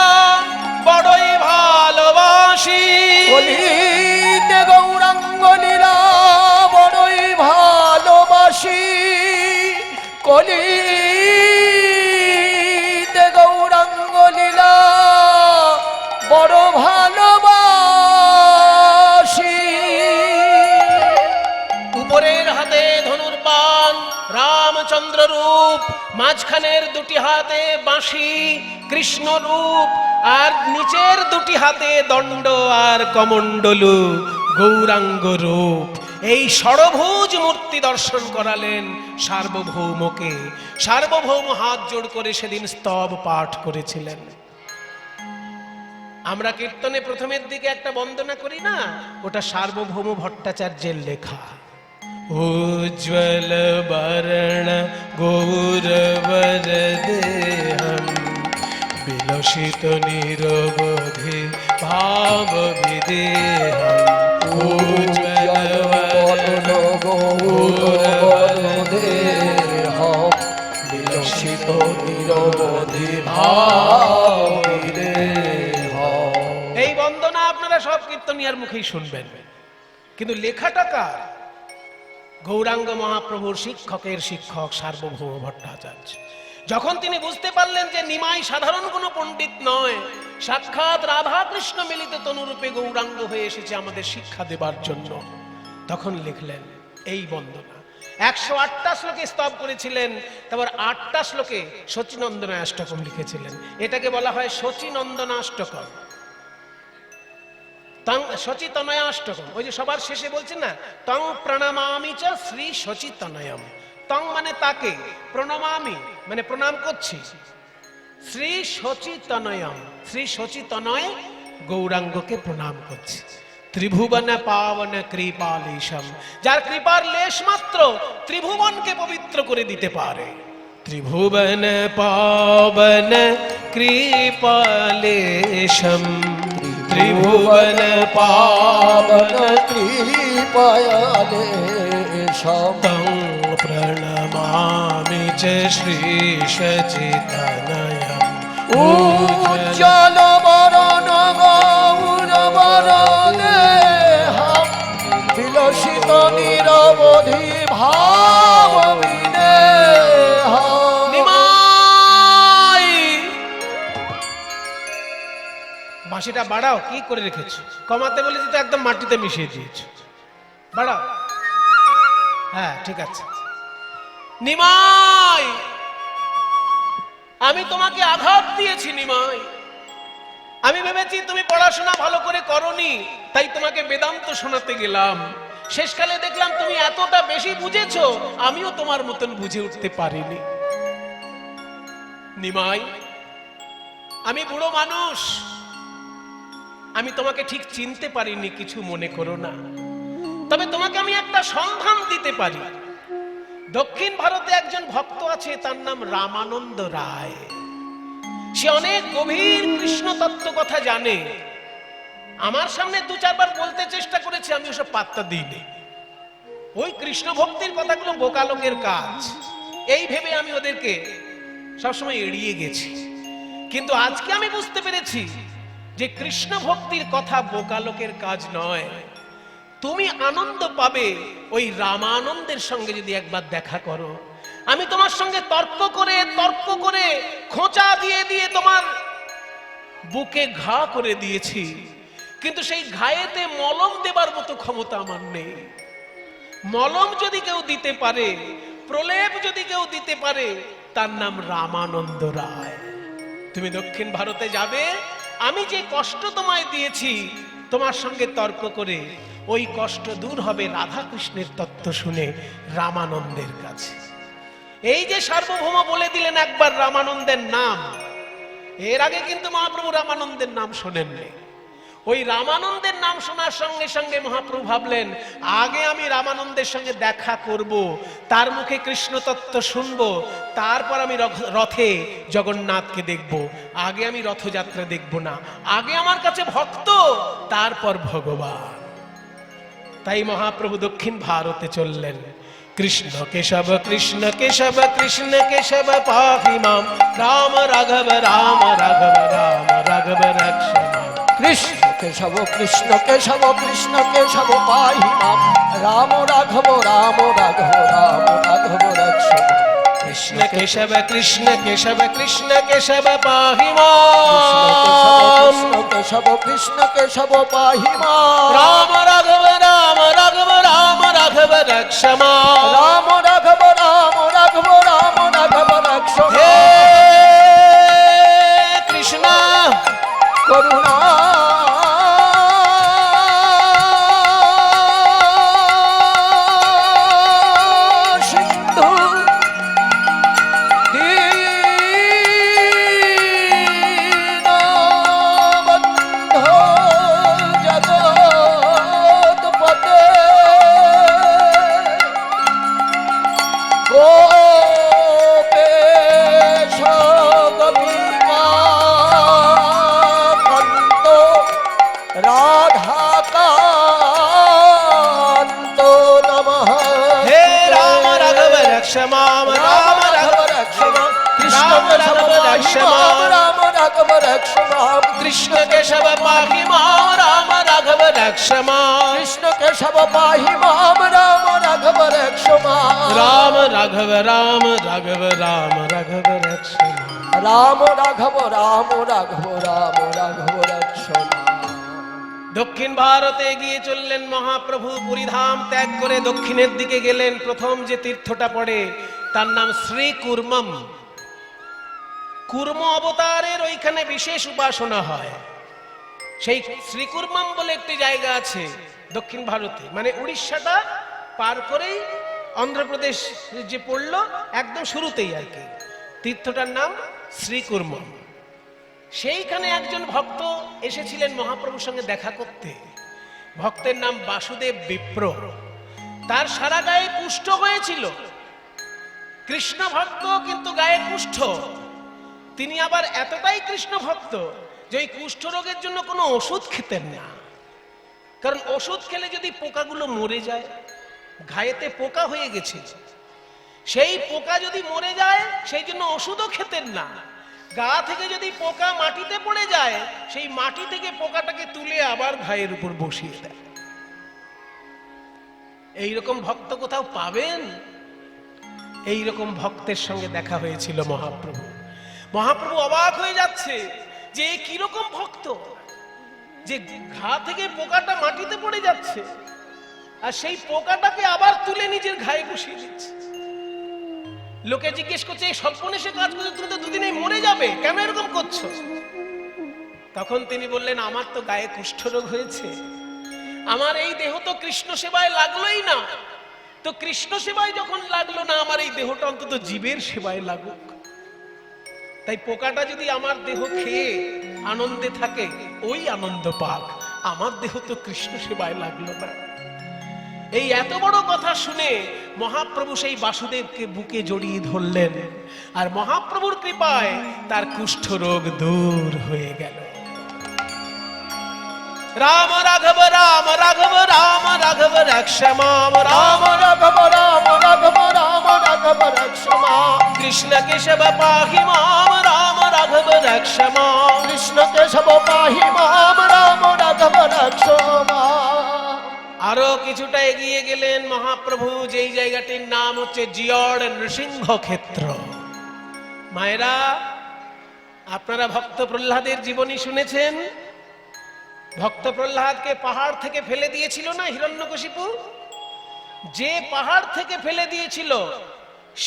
A: বড়ই ভালোবাসি।
B: কলিতে গৌরাঙ্গ লীলা বড়ই ভালোবাসি। কলিতে গৌরাঙ্গ লীলা বড় ভালোবাসি।
A: উপরের হাতে ধনুর্বাণ রামচন্দ্র রূপ, মাঝখানের দুটি হাতে বাঁশি কৃষ্ণ রূপ, আর নিচের দুটি হাতে দণ্ড আর কমণ্ডলু গৌরাঙ্গ রূপ। এই ষড়ভুজ মূর্তি দর্শন করালেন সার্বভৌমকে। সার্বভৌম হাত জোড় করে সেদিন স্তব পাঠ করেছিলেন। আমরা কীর্তনে প্রথমের দিকে একটা বন্দনা করি না, ওটা সার্বভৌম ভট্টাচার্যের লেখা। উজ্জ্বল বরণ গৌরবর দেহম, বিলসিত নিরবধি ভাব বিদেহম। উজ্জ্বল বরণ
B: গৌরবর দেহম, বিলসিত নিরবধি ভাব বিদেহম।
A: এই বন্দনা আপনারা সব কীর্তনিয়ার মুখেই শুনবেন, কিন্তু লেখাটা কার? গৌরাঙ্গ মহাপ্রভুর শিক্ষকের শিক্ষক সার্বভৌম ভট্টাচার্য। যখন তিনি বুঝতে পারলেন যে নিমাই সাধারণ কোনো পণ্ডিত নয়, সাক্ষাৎ রাধা কৃষ্ণ মিলিত তনুরূপে গৌরাঙ্গ হয়ে এসেছে আমাদের শিক্ষা দেবার জন্য, তখন লিখলেন এই বন্দনা। 108টা শ্লোকে স্তব করেছিলেন, তারপর 8টা শ্লোকে শচীনন্দনাষ্টকম লিখেছিলেন। এটাকে বলা হয় শচীনন্দনাষ্টকম, তং শচীতনয়াষ্টকম। ওই যে সবার শেষে বলছেন না, তং প্রণমামি চ শ্রী শচীতনয়ম। তং মানে তাকে, প্রণমামি মানে প্রণাম করছি, শ্রী শচীতনয়ম, শ্রী শচীতনয় গৌরাঙ্গকে প্রণাম করছি। ত্রিভুবন পাবন কৃপালেশম, যার কৃপার লেশ মাত্র ত্রিভুবনকে পবিত্র করে দিতে পারে। ত্রিভুবন পাবন কৃপালেশম, ত্রিভুবন
B: পাবন কৃপয়ালেশম।
A: তং প্রণমামি চ শ্রী শচীতনয়ম।
B: উজ্জ্বল বরণ গৌরবর দেহম, বিলসিত নিরবধি ভাব বিদেহম।
A: নিমাই বাঁশিটা বাড়াও, কি করে রেখেছো? কমাতে বলেছি তো একদম মাটিতে মিশিয়ে দিয়েছো, বাড়াও। হ্যাঁ ঠিক আছে। নিমাই আমি তোমাকে আঘাত দিয়েছি নিমাই। আমি ভেবেছি তুমি পড়াশোনা ভালো করে করনি, তাই তোমাকে বেদান্ত শোনাতে গেলাম। শেষকালে দেখলাম তুমি এতটা বেশি বুঝেছো, আমিও তোমার মতন বুঝে উঠতে পারিনি। নিমাই আমি বুড়ো মানুষ, আমি তোমাকে ঠিক চিনতে পারিনি, কিছু মনে করো না। তবে তোমাকে আমি একটা সন্ধান দিতে পারি। দক্ষিণ ভারতে একজন ভক্ত আছে, তার নাম রামানন্দ রায়। সে অনেক গভীর কৃষ্ণ তত্ত্ব কথা জানে। আমার সামনে 2-4 বার বলতে চেষ্টা করেছে, আমি ওসব পাত্তা দিইনি। ওই কৃষ্ণ ভক্তির কথাগুলো বোকা লোকের কাজ, এই ভেবে আমি ওদেরকে সবসময় এড়িয়ে গেছি। কিন্তু আজকে আমি বুঝতে পেরেছি যে কৃষ্ণ ভক্তির কথা বোকা লোকের কাজ নয়। তুমি আনন্দ পাবে ওই রামানন্দের সঙ্গে যদি একবার দেখা করো। আমি তোমার সঙ্গে তর্ক করে খোঁচা দিয়ে দিয়ে তোমার বুকে ঘা করে দিয়েছি, কিন্তু সেই ঘায়েতে মলম দেবার মতো ক্ষমতা আমার নেই। মলম যদি কেউ দিতে পারে, প্রলেপ যদি কেউ দিতে পারে, তার নাম রামানন্দ রায়। তুমি দক্ষিণ ভারতে যাবে, আমি যে কষ্ট তোমায় দিয়েছি তোমার সঙ্গে তর্ক করে, ওই কষ্ট দূর হবে রাধা কৃষ্ণের তত্ত্ব শুনে রামানন্দের কাছে। এই যে সার্বভৌম বলে দিলেন একবার রামানন্দের নাম, এর আগে কিন্তু মহাপ্রভু রামানন্দের নাম শোনেননি। ওই রামানন্দের নাম শোনার সঙ্গে সঙ্গে মহাপ্রভু ভাবলেন, আগে আমি রামানন্দের সঙ্গে দেখা করব, তার মুখে কৃষ্ণ তত্ত্ব শুনবো, তারপর আমি রথে জগন্নাথকে দেখব। আগে আমি রথযাত্রা দেখব না, আগে আমার কাছে ভক্ত, তারপর ভগবান। তাই মহাপ্রভু দক্ষিণ ভারতে চললেন। কৃষ্ণ কেশব কৃষ্ণ কেশব কৃষ্ণ কেশব পাহি মাম, রাম রাঘব রাম রাঘব রাম রাঘব রক্ষ মাম।
B: কৃষ্ণ কেশব কৃষ্ণ কেশব কৃষ্ণ কেশব পাহি মাম, রাম রাঘব রাম রাঘব রাম রাঘব রক্ষ মাম।
A: কৃষ্ণ কেশব কৃষ্ণ কেশব কৃষ্ণ কেশব পাহি মাম,
B: কৃষ্ণ কেশব কৃষ্ণ কেশব পাহি মাম,
A: রাম রাঘব রাম রাঘব রাম রাঘব রক্ষ মাম।
B: রাম রাঘব রাম রাঘব রাম রাঘব রক্ষ মাম।
A: হে কৃষ্ণ
B: করুণা সিন্ধু দীনবন্ধো জগৎপতে, গোপেশ গোপিকাকান্ত রাধাকান্ত নমঃ।
A: হে রাম রাঘব রক্ষ মাম, রাম রাঘব রক্ষ মাম,
B: কৃষ্ণ
A: রাম
B: কেশব
A: রাঘব
B: পাহি
A: রক্ষ
B: মাম,
A: মাম।
B: রাম রাঘব রক্ষ মাম।
A: কৃষ্ণ কেশব পাহি মাম, রাম রাঘব রক্ষ মাম।
B: কৃষ্ণ কেশব পাহি মাম, রাম রাঘব রক্ষ মাম।
A: রাম রাঘব রাম রাঘব রাম রাঘব রক্ষ মাম।
B: রাম রাঘব রাম রাঘব রাম রাঘব রক্ষ মাম।
A: দক্ষিণ ভারতে এগিয়ে চললেন মহাপ্রভু। পুরীধাম ত্যাগ করে দক্ষিণের দিকে গেলেন। প্রথম যে তীর্থটা পড়ে তার নাম শ্রী কুর্মম। কুর্ম অবতারের ওইখানে বিশেষ উপাসনা হয়। সেই শ্রীকুর্মম বলে একটি জায়গা আছে দক্ষিণ ভারতে, মানে উড়িষ্যাটা পার করেই অন্ধ্রপ্রদেশ যে পড়লো একদম শুরুতেই আর কি। তীর্থটার নাম শ্রীকুর্মম। সেইখানে একজন ভক্ত এসেছিলেন মহাপ্রভুর সঙ্গে দেখা করতে। ভক্তের নাম বাসুদেব বিপ্র। তার সারা গায়ে কুষ্ঠ হয়েছিল। কৃষ্ণ ভক্ত কিন্তু গায়ে কুষ্ঠ। তিনি আবার এতটাই কৃষ্ণ ভক্ত যে ওই কুষ্ঠ রোগের জন্য কোনো ওষুধ খেতেন না। কারণ ওষুধ খেলে যদি পোকাগুলো মরে যায়, ঘায়েতে পোকা হয়ে গেছে, সেই পোকা যদি মরে যায় সেই জন্য ওষুধও খেতেন না। গা থেকে যদি পোকা মাটিতে পড়ে যায়, সেই মাটি থেকে পোকাটাকে তুলে আবার ঘায়ের উপর বসিয়ে দেয়। এইরকম ভক্ত কোথাও পাবেন? এইরকম ভক্তের সঙ্গে দেখা হয়েছিল মহাপ্রভু। মহাপ্রভু অবাক হয়ে যাচ্ছে যে কিরকম ভক্ত, যে ঘা থেকে পোকাটা মাটিতে পড়ে যাচ্ছে আর সেই পোকাটাকে আবার তুলে নিজের ঘায়ে বসিয়ে দিচ্ছে। লোকে জিজ্ঞেস করছে, এই সর্বনেশে কাজ করছে, তুমি তো দুদিনেই মরে যাবে, কেন এরকম করছো? তখন তিনি বললেন, আমার তো গায়ে কুষ্ঠরোগ হয়েছে, আমার এই দেহ তো কৃষ্ণ সেবায় লাগলোই না, তো কৃষ্ণ সেবায় যখন লাগলো না, আমার এই দেহটা অন্তত জীবের সেবায় লাগুক। তাই পোকাটা যদি আমার দেহ খেয়ে আনন্দে থাকে, ওই আনন্দ পাক, আমার দেহ তো কৃষ্ণ সেবায় লাগলো না। এই এত বড় কথা শুনে মহাপ্রভু সেই বাসুদেবকে বুকে জড়িয়ে ধরলেন, আর মহাপ্রভুর কৃপায় তার কুষ্ঠ রোগ দূর হয়ে গেল। রাম রাঘব রাম রাঘব রাম রাঘব রক্ষ মাম, রাম
B: রাঘব রাম রাঘব রাম রাঘব রক্ষ মাম।
A: কৃষ্ণ কেশব পাহি মাম, রাম রাঘব রক্ষ মাম।
B: কৃষ্ণ কেশব পাহি মাম, রাম রাঘব রক্ষ মাম।
A: আরো কিছুটা এগিয়ে গেলেন মহাপ্রভু, যেই জায়গাটির নাম হচ্ছে জিয়ড় নৃসিংহ ক্ষেত্র। মায়েরা, আপনারা ভক্ত প্রহ্লাদের জীবনী শুনেছেন। ভক্ত প্রহ্লাদকে পাহাড় থেকে ফেলে দিয়েছিল না হিরণ্যকশিপু? যে পাহাড় থেকে ফেলে দিয়েছিল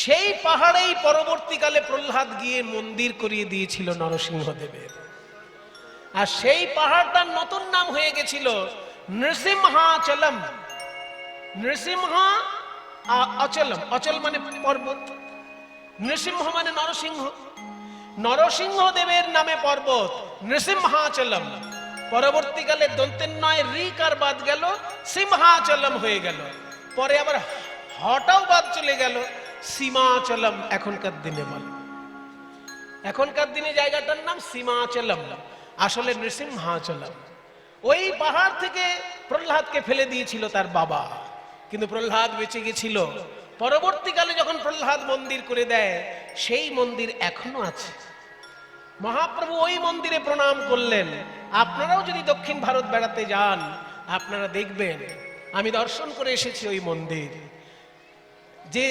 A: সেই পাহাড়েই পরবর্তীকালে প্রহ্লাদ গিয়ে মন্দির করিয়ে দিয়েছিল নরসিংহদেবের। আর সেই পাহাড়টার নতুন নাম হয়ে গেছিল নৃসিংহাচলম। নৃসিংহ অচলম, অচল মানে পর্বত, নৃসিংহ মানে নরসিংহ, নরসিংহ দেবের নামে পর্বত নৃসিংহাচলম। পরবর্তীকালে দন্তের নয় রিকার বাদ গেল, সিংহাচলম হয়ে গেল। পরে আবার হটাও বাদ চলে গেল, সীমাচলম এখনকার দিনে বলে। এখনকার দিনে জায়গাটার নাম সীমাচলম, আসলে নৃসিংহাচলম। ওই পাহাড় থেকে প্রহ্লাদকে ফেলে দিয়েছিল তার বাবা, কিন্তু প্রহ্লাদ বেঁচে গেছিল। পরবর্তীকালে যখন প্রহ্লাদ মন্দির করে দেয়, সেই মন্দির এখনো আছে। মহাপ্রভু ওই মন্দিরে প্রণাম করলেন। আপনারাও যদি দক্ষিণ ভারত বেড়াতে যান, আপনারা দেখবেন, আমি দর্শন করে এসেছি ওই মন্দির। যে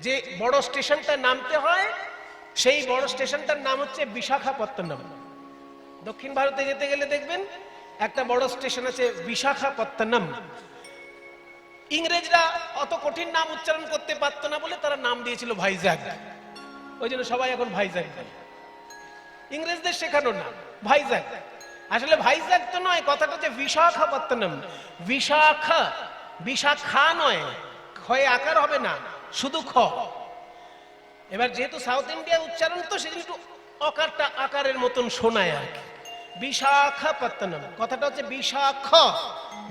A: যে বড় স্টেশনটা নামতে হয়, সেই বড় স্টেশনটার নাম হচ্ছে বিশাখাপত্তনম। দক্ষিণ ভারতে যেতে গেলে দেখবেন একটা বড় স্টেশন আছে বিশাখাপত্তনম। ইংরেজরা অত কঠিন নাম উচ্চারণ করতে পারত না বলে তারা নাম দিয়েছিল ভাইজ্যাগ। ওই জন্য সবাই এখন ভাইজ্যাগ বলে। ইংরেজদের শেখানো না ভাইজ্যাগ, আসলে ভাইজ্যাগ তো নয়, কথাটা হচ্ছে বিশাখাপত্তনম। বিশাখা, বিশাখা নয়, ক্ষয় আকার হবে না, শুধু খ। এবার যেহেতু সাউথ ইন্ডিয়া উচ্চারণ, তো সেজন্য একটু অকারটা আকারের মতন শোনায় আর কি। বিশাখাপত্তনম কথাটা হচ্ছে বিশাখ,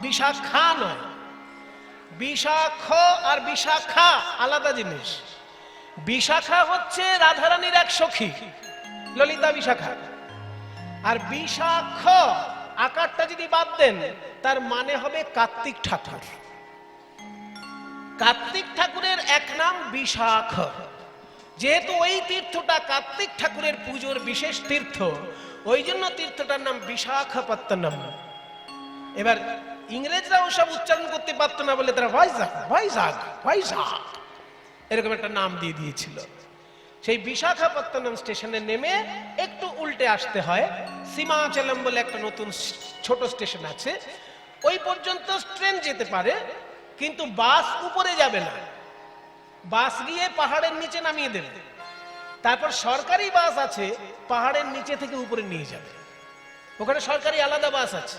A: বিশাখা নয়। বিশাখ আর বিশাখা আলাদা জিনিস। বিশাখা হচ্ছে রাধারানীর এক সখী, ললিতা বিশাখা। আর বিশাখ আকারটা যদি বাদ দেন, তার মানে হবে কার্তিক ঠাকুর। কার্তিক ঠাকুরের এক নাম বিশাখ। যেহেতু ওই তীর্থটা কার্তিক ঠাকুরের পুজোর বিশেষ তীর্থ, ওই জন্য তীর্থটার নাম বিশাখাপত্তনম। এবার ইংরেজরা ওসব উচ্চারণ করতে পারতো না বলে তারা ভাইজাগ ভাইজাগ ভাইজাগ এরকম একটা নাম দিয়ে দিয়েছিল। সেই বিশাখাপত্তনম স্টেশনে নেমে একটু উল্টে আসতে হয়, সীমাচলম বলে একটা নতুন ছোট স্টেশন আছে। ওই পর্যন্ত ট্রেন যেতে পারে, কিন্তু বাস উপরে যাবে না। বাস গিয়ে পাহাড়ের নিচে নামিয়ে দেবে। তারপর সরকারি বাস আছে, পাহাড়ের নিচে থেকে উপরে নিয়ে যাবে। ওখানে সরকারি আলাদা বাস আছে,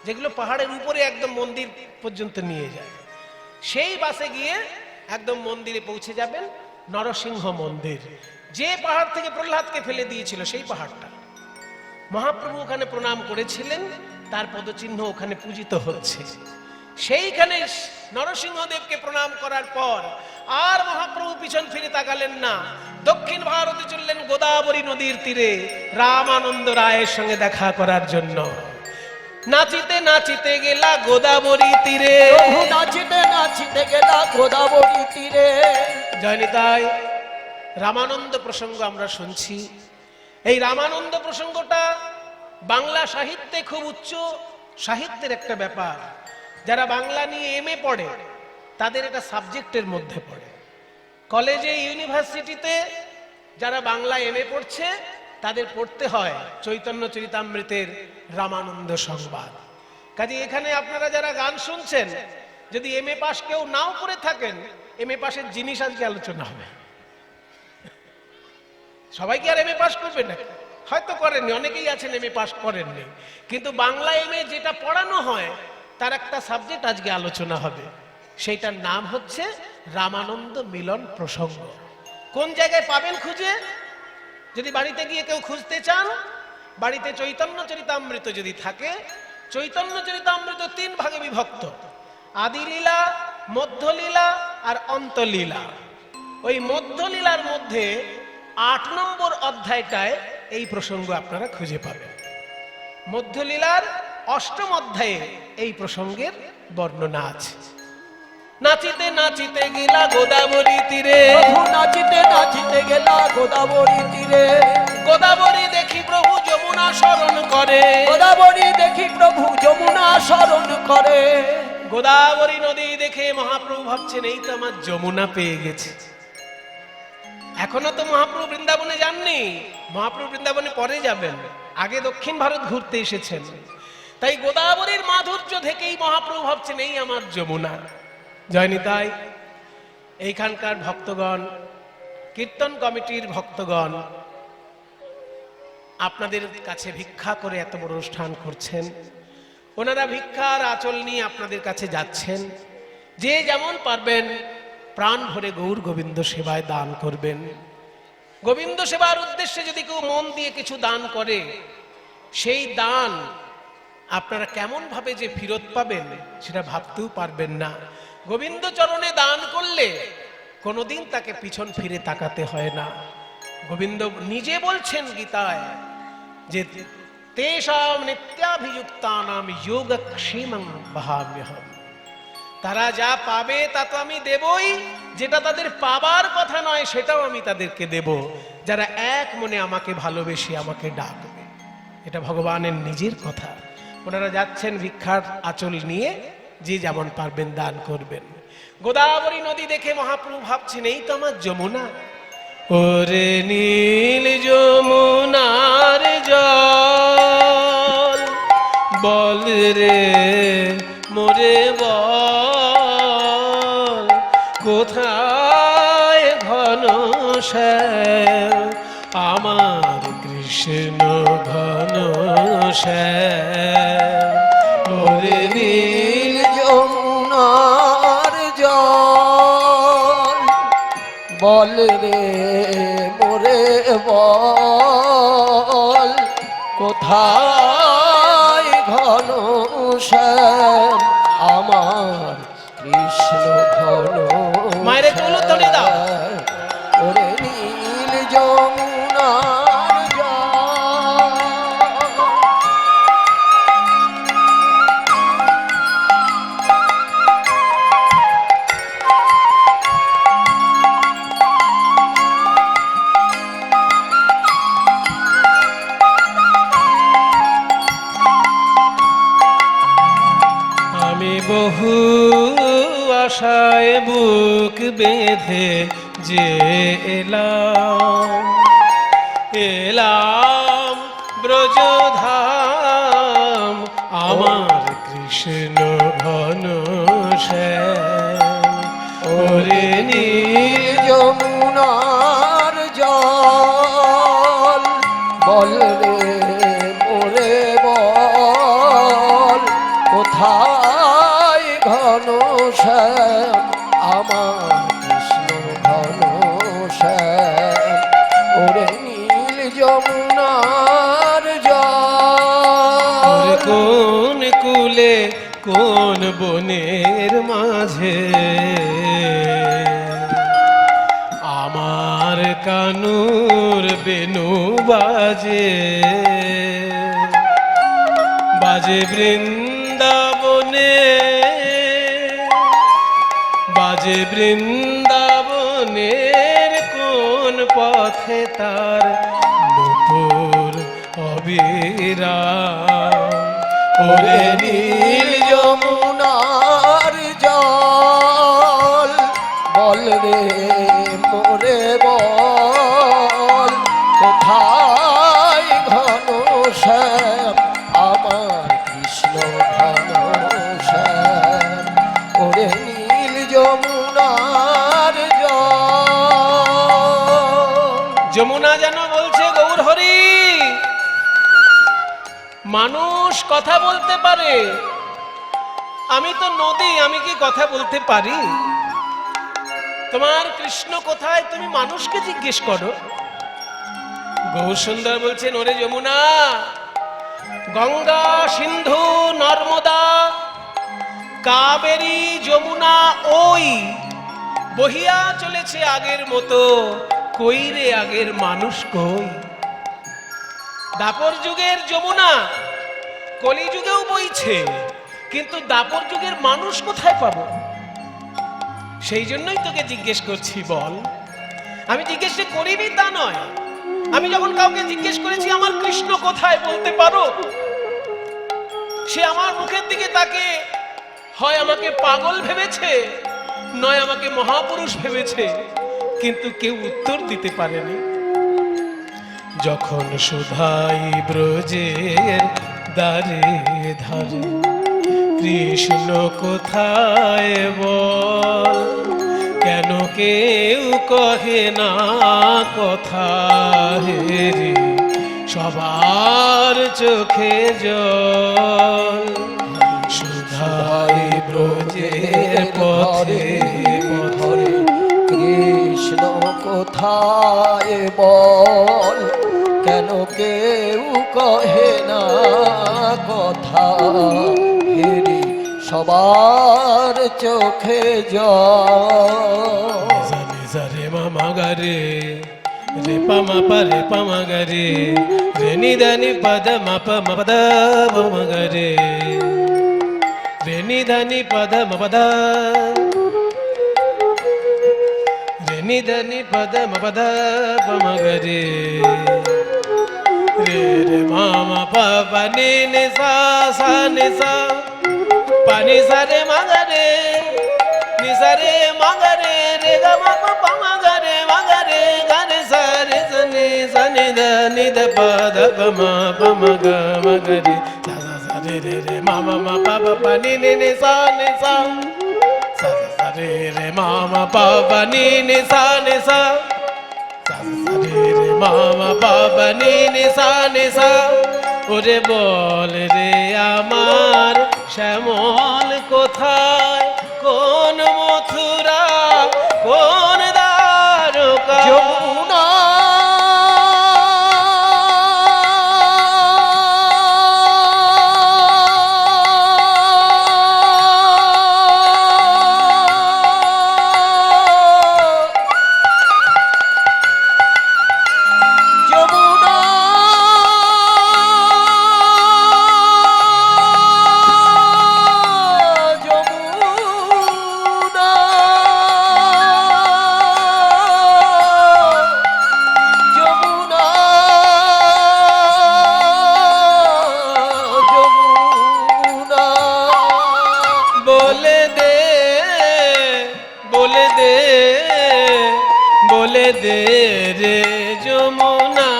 A: যেগুলো পাহাড়ের উপরে একদম মন্দির পর্যন্ত নিয়ে যায়। সেই বাসে গিয়ে একদম মন্দিরে পৌঁছে যাবেন, নরসিংহ মন্দির। যে পাহাড় থেকে প্রহ্লাদকে ফেলে দিয়েছিল সেই পাহাড়টা। মহাপ্রভু ওখানে প্রণাম করেছিলেন, তার পদচিহ্ন ওখানে পূজিত হচ্ছে। সেইখানে নরসিংহদেবকে প্রণাম করার পর আর মহাপ্রভু পিছন ফিরে তাকালেন না, দক্ষিণ ভারতে চললেন গোদাবরী নদীর তীরে রামানন্দ রায়ের সঙ্গে দেখা করার জন্য। নাচিতে নাচিতে গেলা গোদাবরী তীরে,
B: নাচিতে নাচিতে গেলা গোদাবরী তীরে।
A: জয়নিতাই রামানন্দ প্রসঙ্গ আমরা শুনছি। এই রামানন্দ প্রসঙ্গটা বাংলা সাহিত্যে খুব উচ্চ সাহিত্যের একটা ব্যাপার। যারা বাংলা নিয়ে এমএ পড়ে, তাদের এটা সাবজেক্টের মধ্যে পড়ে। কলেজে, ইউনিভার্সিটিতে যারা বাংলা এমএ পড়ছে, তাদের পড়তে হয় চৈতন্য চরিতামৃতের রামানন্দ সংবাদ। কাজে এখানে আপনারা যারা গান শুনছেন, যদি এমএ পাস কেউ নাও করে থাকেন, এমএ পাসের জিনিস আজকে আলোচনা হবে। সবাই কি আর এমএ পাস করবে না? হয়তো করেননি, অনেকেই আছেন এমএ পাস করেননি, কিন্তু বাংলা এমএ যেটা পড়ানো হয় তার একটা সাবজেক্ট আজকে আলোচনা হবে। সেইটার নাম হচ্ছে রামানন্দ মিলন প্রসঙ্গ। কোন জায়গায় পাবেন খুঁজে? যদি বাড়িতে গিয়ে কেউ খুঁজতে চান, বাড়িতে চৈতন্য চরিতামৃত যদি থাকে, চৈতন্য চরিতামৃত 3 ভাগে বিভক্ত, আদিলীলা, মধ্যলীলা আর অন্তলীলা। ওই মধ্যলীলার মধ্যে 8 নম্বর অধ্যায়টায় এই প্রসঙ্গ আপনারা খুঁজে পাবেন। মধ্যলীলার 8ম অধ্যায়ে এই প্রসঙ্গের বর্ণনা আছে। নাচিতে নাচিতে গেলা গোদাবরী তীরে,
B: নাচিতে নাচিতে গেলা গোদাবরী তীরে।
A: গোদাবরী দেখি প্রভু যমুনা শরণ করে,
B: গোদাবরী দেখি প্রভু যমুনা শরণ করে।
A: গোদাবরী নদী দেখে মহাপ্রভু ভাবছেন, এই তো আমার যমুনা পেয়ে গেছে। এখনো তো মহাপ্রভু বৃন্দাবনে যাননি, মহাপ্রভু বৃন্দাবনে পরে যাবেন, আগে দক্ষিণ ভারত ঘুরতে এসেছেন। তাই গোদাবরীর মাধুর্য দেখেই মহাপ্রভু ভাবছেন, এই আমার যমুনা। জয়নিতাই এইখানকার ভক্তগণ, কীর্তন কমিটির ভক্তগণ, আপনাদের কাছে ভিক্ষা করে এত বড় অনুষ্ঠান করছেন। ওনারা ভিক্ষার আঁচল নিয়ে আপনাদের কাছে যাচ্ছেন। যে যেমন পারবেন প্রাণ ভরে গৌর গোবিন্দ সেবায় দান করবেন। গোবিন্দ সেবার উদ্দেশ্যে যদি কেউ মন দিয়ে কিছু দান করে, সেই দান আপনারা কেমন ভাবে যে ফেরত পাবেন সেটা ভাবতেও পারবেন না। গোবিন্দ চরণে দান করলে কোনোদিন তাকে পিছন ফিরে তাকাতে হয় না। গোবিন্দ নিজে বলছেন গীতায় যে তেষাম নিত্যাভিযুক্তানাম যোগক্ষেমং বহাম্যহম। তারা যা পাবে তা তো আমি দেবই, যেটা তাদের পাবার কথা নয় সেটাও আমি তাদেরকে দেব, যারা এক মনে আমাকে ভালোবেসে আমাকে ডাকবে। এটা ভগবানের নিজের কথা। ওনারা যাচ্ছেন ভিক্ষার আঁচল নিয়ে, যে যেমন পারবেন দান করবেন। গোদাবরী নদী দেখে মহাপ্রভু ভাবছেন এই তো আমার যমুনা। ওরে নীল যমুনার জল বল রে মোরে বল, কোথায় ঘন শ্যাম আমার কৃষ্ণ ঘন শ্যাম। ওরে নীল
B: যমুনার জল বল রে মোরে বল, কোথায় ঘন শ্যাম আমার কৃষ্ণ ঘন
A: মায়ের একটু উলুধ্বনি দাও।
B: ওরে নীল যমুনার জল।
A: আমি বহু আশায় বুক বেঁধে যে এলাম ব্রজধাম আমার কৃষ্ণ ঘন শ্যাম। ওরে নীল
B: যমুনার জল বল রে মোরে বল, কোথায় ঘন শ্যাম আমার কৃষ্ণ ঘন শ্যাম। ওরে নীল যমুনার জল।
A: কোন কুলে কোন বনের মাঝে আমার কানুর বেনু বাজে, বাজে বৃন্দাবনে, বাজে বৃন্দাবনের কোন পথে তার নূপুর অবিরাম। ওরে নীল
B: যমুনার জল বল রে মোরে বল, কোথায় ঘন শ্যাম আমার কৃষ্ণ ঘন শ্যাম। ওরে নীল যমুনার জল।
A: যমুনা যেন বলছে গৌর হরি, মানুষ কথা বলতে পারে, আমি তো নদী, আমি কি কথা বলতে পারি? তোমার কৃষ্ণ কোথায় তুমি মানুষকে জিজ্ঞেস করো। গৌর সুন্দর বলছেন ওরে যমুনা, গঙ্গা সিন্ধু নর্মদা কাবেরী যমুনা ওই বহিয়া চলেছে আগের মতো, কই রে আগের মানুষ কই। দাপর যুগের যমুনা কলিযুগেও বইছে, কিন্তু দাপর যুগের মানুষ কোথায় পাবো? সেই জন্যই তোকে জিজ্ঞেস করছি, বল। আমি জিজ্ঞেস করিনি তা নয়, আমি যখন কাউকে জিজ্ঞেস করেছি আমার কৃষ্ণ কোথায় বলতে পারো, সে আমার মুখের দিকে তাকে হয় আমাকে পাগল ভেবেছে, নয় আমাকে মহাপুরুষ ভেবেছে, কিন্তু কেউ উত্তর দিতে পারেনি। যখন সুধাই ব্রজের দ্বারে ধারে কৃষ্ণ কোথায় বল, কেন কেউ কহে না কথা রে সবার চোখে জল সুধাই ব্রজের পথে
B: ধরে কৃষ্ণ কোথায় বল, কেন কেউ কহে না কথা, হেরি সবার চোখে জল।
A: রে মামা গারে রে পামা পারে পামা গারে রে নিদানি পদ মপ মপদ মম গারে রে নিদানি পদ মপদ রে নিদানি পদ মপদ মম গারে রে রে মামা পাপা নি নি সা সা নি সা পানি সা রে মাগারে নি সা রে মাগারে রে গা মা পা মাগারে মাগারে গারে সা রে সনি সনি দ নি দ প দ প মা প ম গ ম গ রে সা সা সা রে রে রে মা মা মা পা পা পা নি নি নি সা নি সা সা সা সা রে রে মা মা পা পা নি নি সা নি সা সা সা রে রে মা মা পা পা নি নি সা নি সা। ওরে বল রে আমার শ্যামল কোথায়, কোন মথুরা কোন দ্বারকা,
B: যমুনা
A: বলে দে রে যমুনা,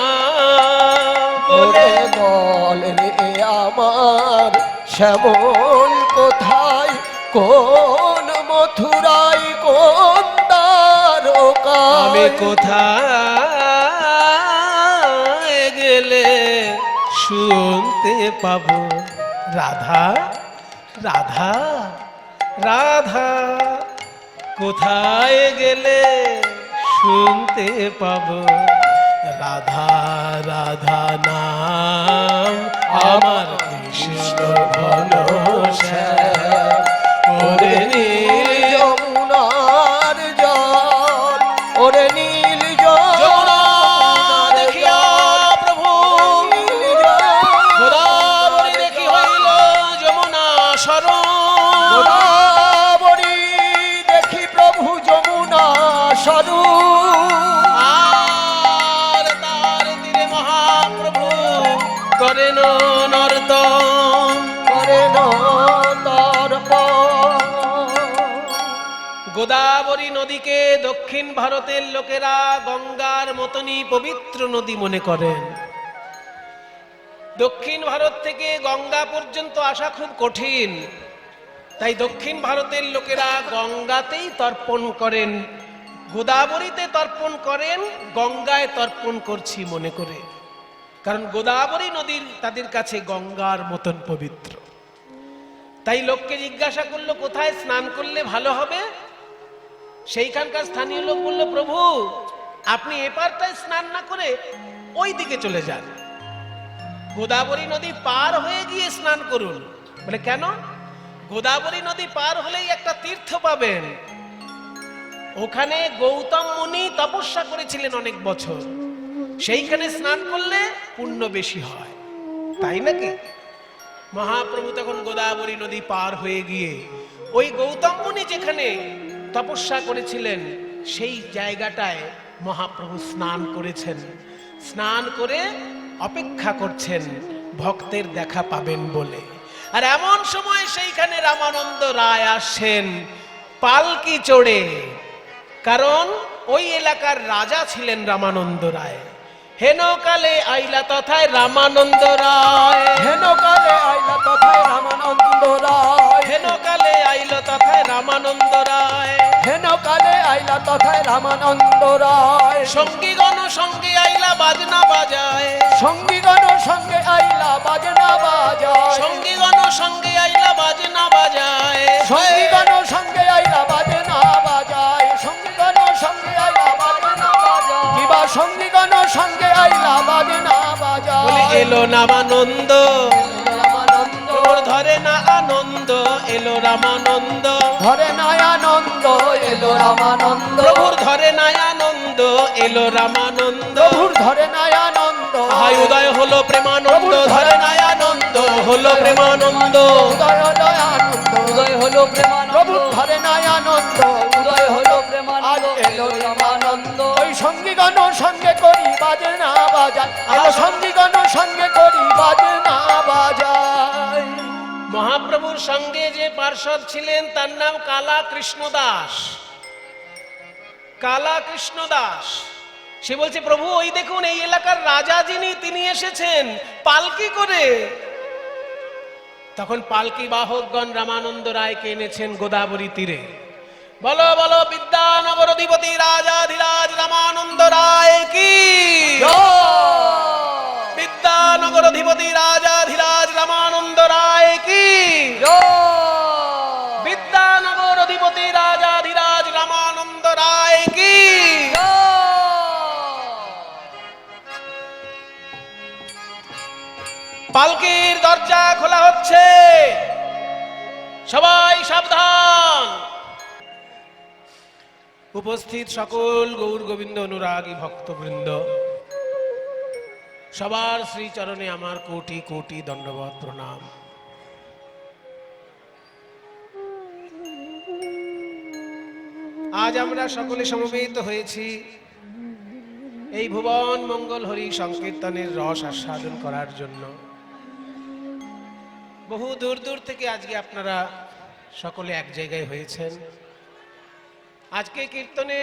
B: বলে বল রে আমার শ্যামল কোথায়, কোন মথুরায় কোন দ্বারকা,
A: আমি কোথায় গেলে শুনতে পাবো রাধা রাধা রাধা, কোথায় গেলে শুনতে পাবো রাধা রাধা নাম আমার কৃষ্ণ ঘন শ্যাম। ওরে নীল
B: যমুনার জল, ওরে নীল জল
A: যমুনা দেখিয়া প্রভু
B: নীল জল,
A: গোদাবরী দেখি হইল যমুনা শরণ,
B: গোদাবরী দেখি প্রভু যমুনা স্বরূপ,
A: আর তার তীরে মহাপ্রভু করেন নর্তন,
B: করেন তর্পণ।
A: গোদাবরী নদীকে দক্ষিণ ভারতের লোকেরা গঙ্গার মতনই পবিত্র নদী মনে করেন। দক্ষিণ ভারত থেকে গঙ্গা পর্যন্ত আসা খুব কঠিন, তাই দক্ষিণ ভারতের লোকেরা গঙ্গাতেই তর্পণ করেন, গোদাবরীতে তর্পণ করেন, গঙ্গায় তর্পণ করছি মনে করে, কারণ গোদাবরী নদীর তাদের কাছে গঙ্গার মতন পবিত্র। তাই লোককে জিজ্ঞাসা করলো কোথায় স্নান করলে ভালো হবে, সেইখানকার স্থানীয় লোক বলল প্রভু আপনি এপারটায় স্নান না করে ওই দিকে চলে যান, গোদাবরী নদী পার হয়ে গিয়ে স্নান করুন। বলে কেন? গোদাবরী নদী পার হলেই একটা তীর্থ পাবেন, ওখানে গৌতম মুনি তপস্যা করেছিলেন অনেক বছর, সেইখানে স্নান করলে পুণ্য বেশি হয়। তাই নাকি? মহাপ্রভু তখন গোদাবরী নদী পার হয়ে গিয়ে ওই গৌতম মুনি যেখানে তপস্যা করেছিলেন সেই জায়গাটায় মহাপ্রভু স্নান করেছেন, স্নান করে অপেক্ষা করছেন ভক্তের দেখা পাবেন বলে। আর এমন সময় সেইখানে রামানন্দ রায় আসেন পালকি চড়ে, কারণ ওই এলাকার রাজা ছিলেন রামানন্দ রায়। হেনকালে আইলা তথায় রামানন্দ রায়,
B: হেনকালে আইলা তথায় রামানন্দ রায়,
A: হেন কালে আইল তথায় রামানন্দ রায়,
B: হেন কালে আইলা তথায় রামানন্দ রায়,
A: সঙ্গীগণ সঙ্গে আইলা বাজনা বাজায়,
B: সঙ্গীগণ সঙ্গে আইলা বাজনা বাজায়,
A: সঙ্গীগণ সঙ্গে আইলা বাজনা বাজায়,
B: সঙ্গীগণ সঙ্গে আইলা বাজনা বাজায়, সঙ্গীগণ সঙ্গে আইলা বাজনা বাজায়, কিবা সঙ্গীগণ সঙ্গে আইলা বাজনা বাজায়।
A: বলে এলো রামানন্দ,
B: রামানন্দ
A: ওর ধরে না আনন্দ, এলো রামানন্দ,
B: ধরে নাই আনন্দ, এলো রামানন্দ,
A: প্রভুর ধরে নাই আনন্দ, এলো রামানন্দ,
B: প্রভুর ধরে নাই আনন্দ,
A: হাই উদয় হলো প্রেমানন্দ, ধরে নাই আনন্দ হলো প্রেমানন্দ,
B: উদয় হলো আনন্দ,
C: উদয় হলো প্রেমানন্দ,
B: প্রভুর ধরে নাই আনন্দ,
C: উদয় হলো
B: আজ
C: প্রেমানন্দ,
B: এলো রামানন্দ। ওই সঙ্গীগণ সঙ্গে করি বাজনা বাজায়, এলো সঙ্গীগণ সঙ্গে করি বাজনা বাজায়।
A: মহাপ্রভুর সঙ্গে যে পার্ষদ ছিলেন তার নাম কালা কৃষ্ণ দাস। কালা কৃষ্ণ দাস সে বলছে, প্রভু ওই দেখুন এই এলাকার রাজা যিনি তিনি এসেছেন পালকি করে। তখন পালকি বাহকগণ রামানন্দ রায়কে এনেছেন গোদাবরী তীরে। বলো বলো বিদ্যানগর অধিপতি রাজাধিরাজ রামানন্দ রায় কি, বিদ্যানগর অধিপতি রাজাধিরাজ রামানন্দ রায় কি, বিদ্যানগর অধিপতি রাজাধিরাজ রামানন্দ রায় কি। পালকির দরজা খোলা হচ্ছে, সবাই সাবধান। উপস্থিত সকল গৌর গোবিন্দ অনুরাগী ভক্তবৃন্দ, সবার শ্রীচরণে আমার কোটি কোটি দণ্ডবত প্রণাম। আজ আমরা সকলে সমবেত হয়েছি এই ভুবন মঙ্গল হরি সংকীর্তনের রস আস্বাদন করার জন্য। বহু দূর দূর থেকে আজকে আপনারা সকলে এক জায়গায় হয়েছেন। আজকে কীর্তনে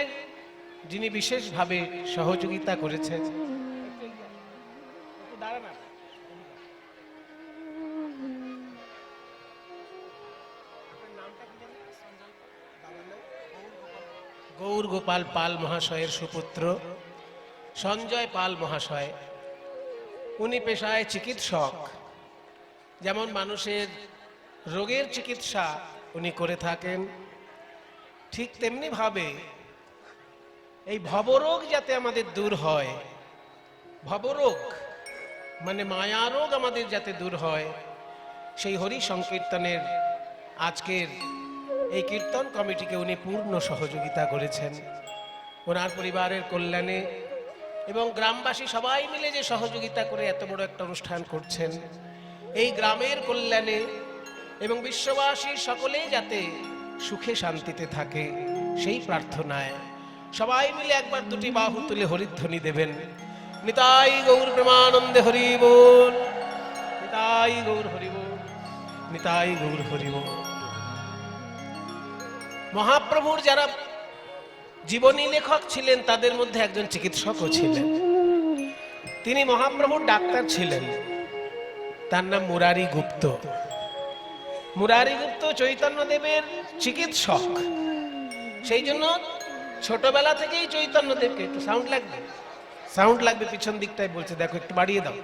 A: যিনি বিশেষভাবে সহযোগিতা করেছেন, গৌর গোপাল পাল মহাশয়ের সুপুত্র সঞ্জয় পাল মহাশয়। উনি পেশায় চিকিৎসক। যেমন মানুষের রোগের চিকিৎসা উনি করে থাকেন, ঠিক তেমনি ভাবে এই ভবরোগ যাতে আমাদের দূর হয়, ভবরোগ মানে মায়া রোগ আমাদের যাতে দূর হয়, সেই হরি সংকীর্তনের আজকের এই কীর্তন কমিটিকে উনি পূর্ণ সহযোগিতা করেছেন। ওনার পরিবারের কল্যাণে এবং গ্রামবাসী সবাই মিলে যে সহযোগিতা করে এত বড় একটা অনুষ্ঠান করছেন, এই গ্রামের কল্যাণে এবং বিশ্ববাসী সকলেই যাতে সুখে শান্তিতে থাকে সেই প্রার্থনায় সবাই মিলে একবার দুটি বাহু তুলে হরিধ্বনি দেবেন। নিতাই গৌর প্রেমানন্দে হরি বল, নিতাই গৌর হরি বল, নিতাই গৌর হরি বল। মহাপ্রভুর যারা জীবনী লেখক ছিলেন তাদের মধ্যে একজন চিকিৎসকও ছিলেন। তিনি মহাপ্রভুর ডাক্তার ছিলেন, তার নাম মুরারি গুপ্ত। মুরারি গুপ্ত চৈতন্যদেবের চিকিৎসক। সেই জন্য ছোটবেলা থেকেই চৈতন্যদেবকে, একটু সাউন্ড লাগবে, সাউন্ড লাগবে পিছন দিকটায় বলছে, দেখো একটু বাড়িয়ে দাও,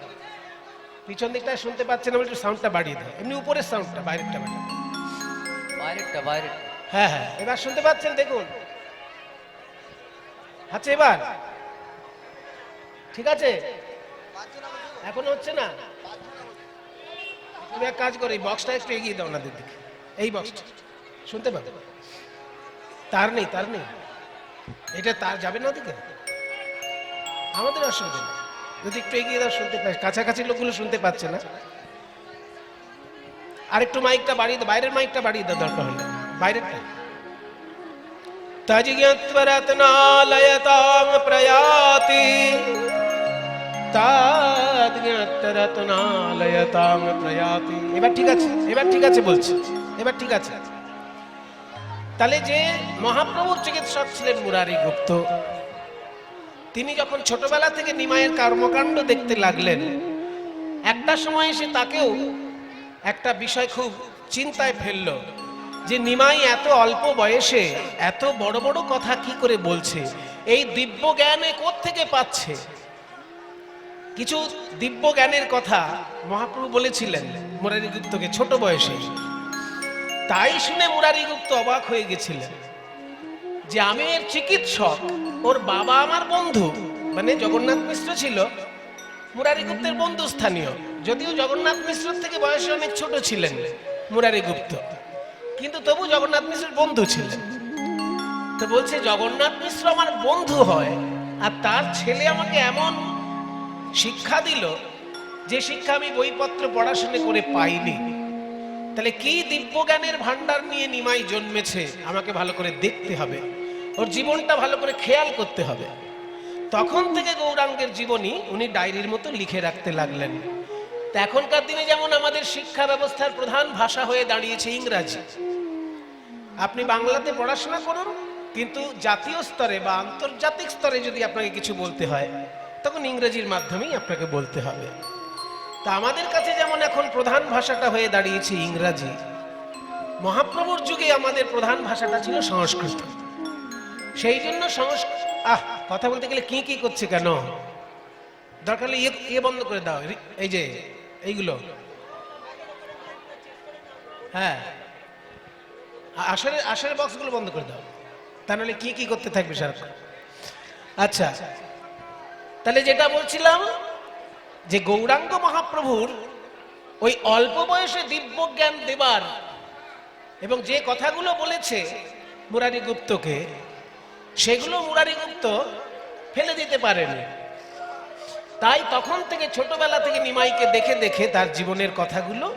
A: পিছন দিকটায় শুনতে পাচ্ছেন না, একটু সাউন্ডটা বাড়িয়ে দাও, এমনি উপরের সাউন্ডটা, বাইরেরটা বাড়িয়ে দাও।
C: বাইরেটা
A: হ্যাঁ হ্যাঁ, এবার শুনতে পাচ্ছেন দেখুন, আচ্ছা এবার ঠিক আছে? এখন হচ্ছে না? তুমি এক কাজ করো, এই বক্সটা একটু এগিয়ে দাও ওনাদের দিকে, এই বক্সটা শুনতে পাবে? তার নেই, তার নেই, এটা তার যাবে না ওদিকে, আমাদের অসুবিধা নেই, যদি একটু এগিয়ে দাও শুনতে পাই, কাছাকাছি লোকগুলো শুনতে পাচ্ছে না। আরেকটু মাইকটা বাড়িয়ে দাও, বাইরের মাইকটা বাড়িয়ে দাও দরকার হলে, বাইরেরটা। তজ্ঞাত্মরত্নালয়তাং প্রয়াতি, তজ্ঞাত্মরত্নালয়তাং প্রয়াতি। এবার ঠিক আছে, এবার ঠিক আছে বলছি, এবার ঠিক আছে। তাহলে যে মহাপ্রভুর চিকিৎসক ছিলেন মুরারি গুপ্ত, তিনি যখন ছোটবেলা থেকে নিমাইয়ের কর্মকাণ্ড দেখতে লাগলেন, একটা সময় এসে তাকেও একটা বিষয় খুব চিন্তায় ফেললো। যে নিমাই এত অল্প বয়সে এত বড় বড় কথা কি করে বলছে, এই দিব্য জ্ঞানে কোত্থেকে পাচ্ছে। কিছু দিব্য জ্ঞানের কথা মহাপ্রভু বলেছিলেন মুরারিগুপ্তকে ছোট বয়সে। তাই শুনে মুরারিগুপ্ত অবাক হয়ে গেছিলেন যে আমি এর চিকিৎসক, ওর বাবা আমার বন্ধু, মানে জগন্নাথ মিশ্র ছিল মুরারিগুপ্তের বন্ধু স্থানীয়, যদিও জগন্নাথ মিশ্র থেকে বয়সে অনেক ছোট ছিলেন মুরারিগুপ্ত, কিন্তু তবু জগন্নাথ মিশ্রের বন্ধু ছিলেন। তো বলছে জগন্নাথ মিশ্র আমার বন্ধু হয় আর তার ছেলে আমাকে এমন শিক্ষা দিল যে শিক্ষা আমি বইপত্র পড়াশোনা করে পাইনি। তাহলে কি দিব্য জ্ঞানের ভান্ডার নিয়ে নিমাই জন্মেছে আমাকে ভালো করে দেখতে হবে, ওর জীবনটা ভালো করে খেয়াল করতে হবে। তখন থেকে গৌরাঙ্গের জীবনী উনি ডায়েরির মতো লিখে রাখতে লাগলেন। তা এখনকার দিনে যেমন আমাদের শিক্ষা ব্যবস্থার প্রধান ভাষা হয়ে দাঁড়িয়েছে ইংরাজি, আপনি বাংলাতে পড়াশোনা করুন, কিন্তু জাতীয় স্তরে বা আন্তর্জাতিক স্তরে যদি আপনাকে কিছু বলতে হয় তখন ইংরেজির মাধ্যমেই আপনাকে বলতে হবে। তা আমাদের কাছে যেমন এখন প্রধান ভাষাটা হয়ে দাঁড়িয়েছে ইংরাজি, মহাপ্রভুর যুগে আমাদের প্রধান ভাষাটা ছিল সংস্কৃত। সেই জন্য কথা বলতে গেলে কি কি করছে কেন, দরকার হলে ইয়ে বন্ধ করে দাও, এই যে এইগুলো, হ্যাঁ আসলে বক্সগুলো বন্ধ করে দাও, তা নাহলে কি কি করতে থাকবে সারাক্ষণ। আচ্ছা, তাহলে যেটা বলছিলাম যে গৌরাঙ্গ মহাপ্রভুর ওই অল্প বয়সে দিব্য জ্ঞান দেবার এবং যে কথাগুলো বলেছে মুরারিগুপ্তকে, সেগুলো মুরারিগুপ্ত ফেলে দিতে পারেনি। তাই তখন থেকে ছোটবেলা থেকে নিমাইকে দেখে দেখে তার জীবনের কথাগুলো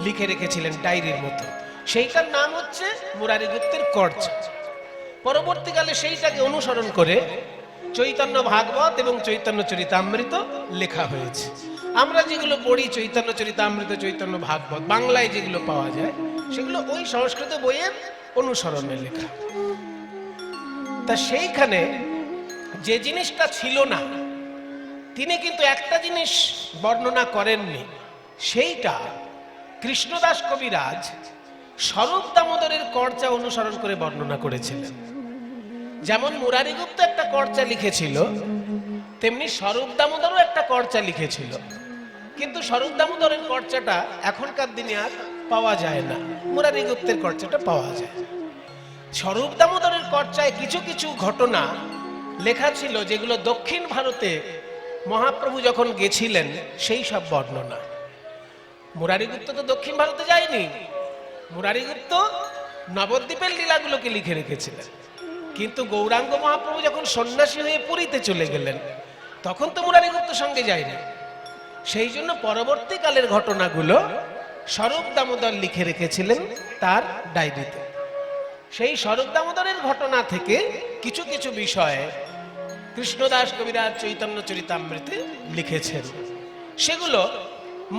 A: লিখে রেখেছিলেন ডায়েরির মতো। সেইটার নাম হচ্ছে মুরারিগুপ্তের কর্চা। পরবর্তীকালে সেইটাকে অনুসরণ করে চৈতন্য ভাগবত এবং চৈতন্য চরিতামৃত লেখা হয়েছে। আমরা যেগুলো পড়ি চৈতন্য চরিতামৃত, চৈতন্য ভাগবত, বাংলায় যেগুলো পাওয়া যায় সেগুলো ওই সংস্কৃত বইয়ের অনুসরণে লেখা। তা সেইখানে যে জিনিসটা ছিল না, তিনি কিন্তু একটা জিনিস বর্ণনা করেননি, সেইটা কৃষ্ণদাস কবিরাজ স্বরূপ দামোদরের কর্চা অনুসরণ করে বর্ণনা করেছিলেন। যেমন মুরারিগুপ্ত একটা কর্চা লিখেছিল, তেমনি স্বরূপ দামোদরও একটা কর্চা লিখেছিল, কিন্তু স্বরূপ দামোদরের কর্চাটা এখনকার দিনে আর পাওয়া যায় না, মুরারিগুপ্তের কর্চাটা পাওয়া যায়। স্বরূপ দামোদরের কর্চায় কিছু কিছু ঘটনা লেখা ছিল যেগুলো দক্ষিণ ভারতে মহাপ্রভু যখন গেছিলেন সেই সব বর্ণনা। মুরারিগুপ্ত তো দক্ষিণ ভারতে যায়নি, মুরারিগুপ্ত নবদ্বীপের লীলাগুলোকে লিখে রেখেছিলেন, কিন্তু গৌরাঙ্গ মহাপ্রভু যখন সন্ন্যাসী হয়ে পুরীতে চলে গেলেন তখন তো মুরারিগুপ্ত সঙ্গে যায়নি। সেই জন্য পরবর্তীকালের ঘটনাগুলো স্বরূপ দামোদর লিখে রেখেছিলেন তার ডায়েরিতে। সেই স্বরূপ দামোদরের ঘটনা থেকে কিছু কিছু বিষয়ে কৃষ্ণদাস কবিরাজ চৈতন্য চরিতামৃতে লিখেছেন, সেগুলো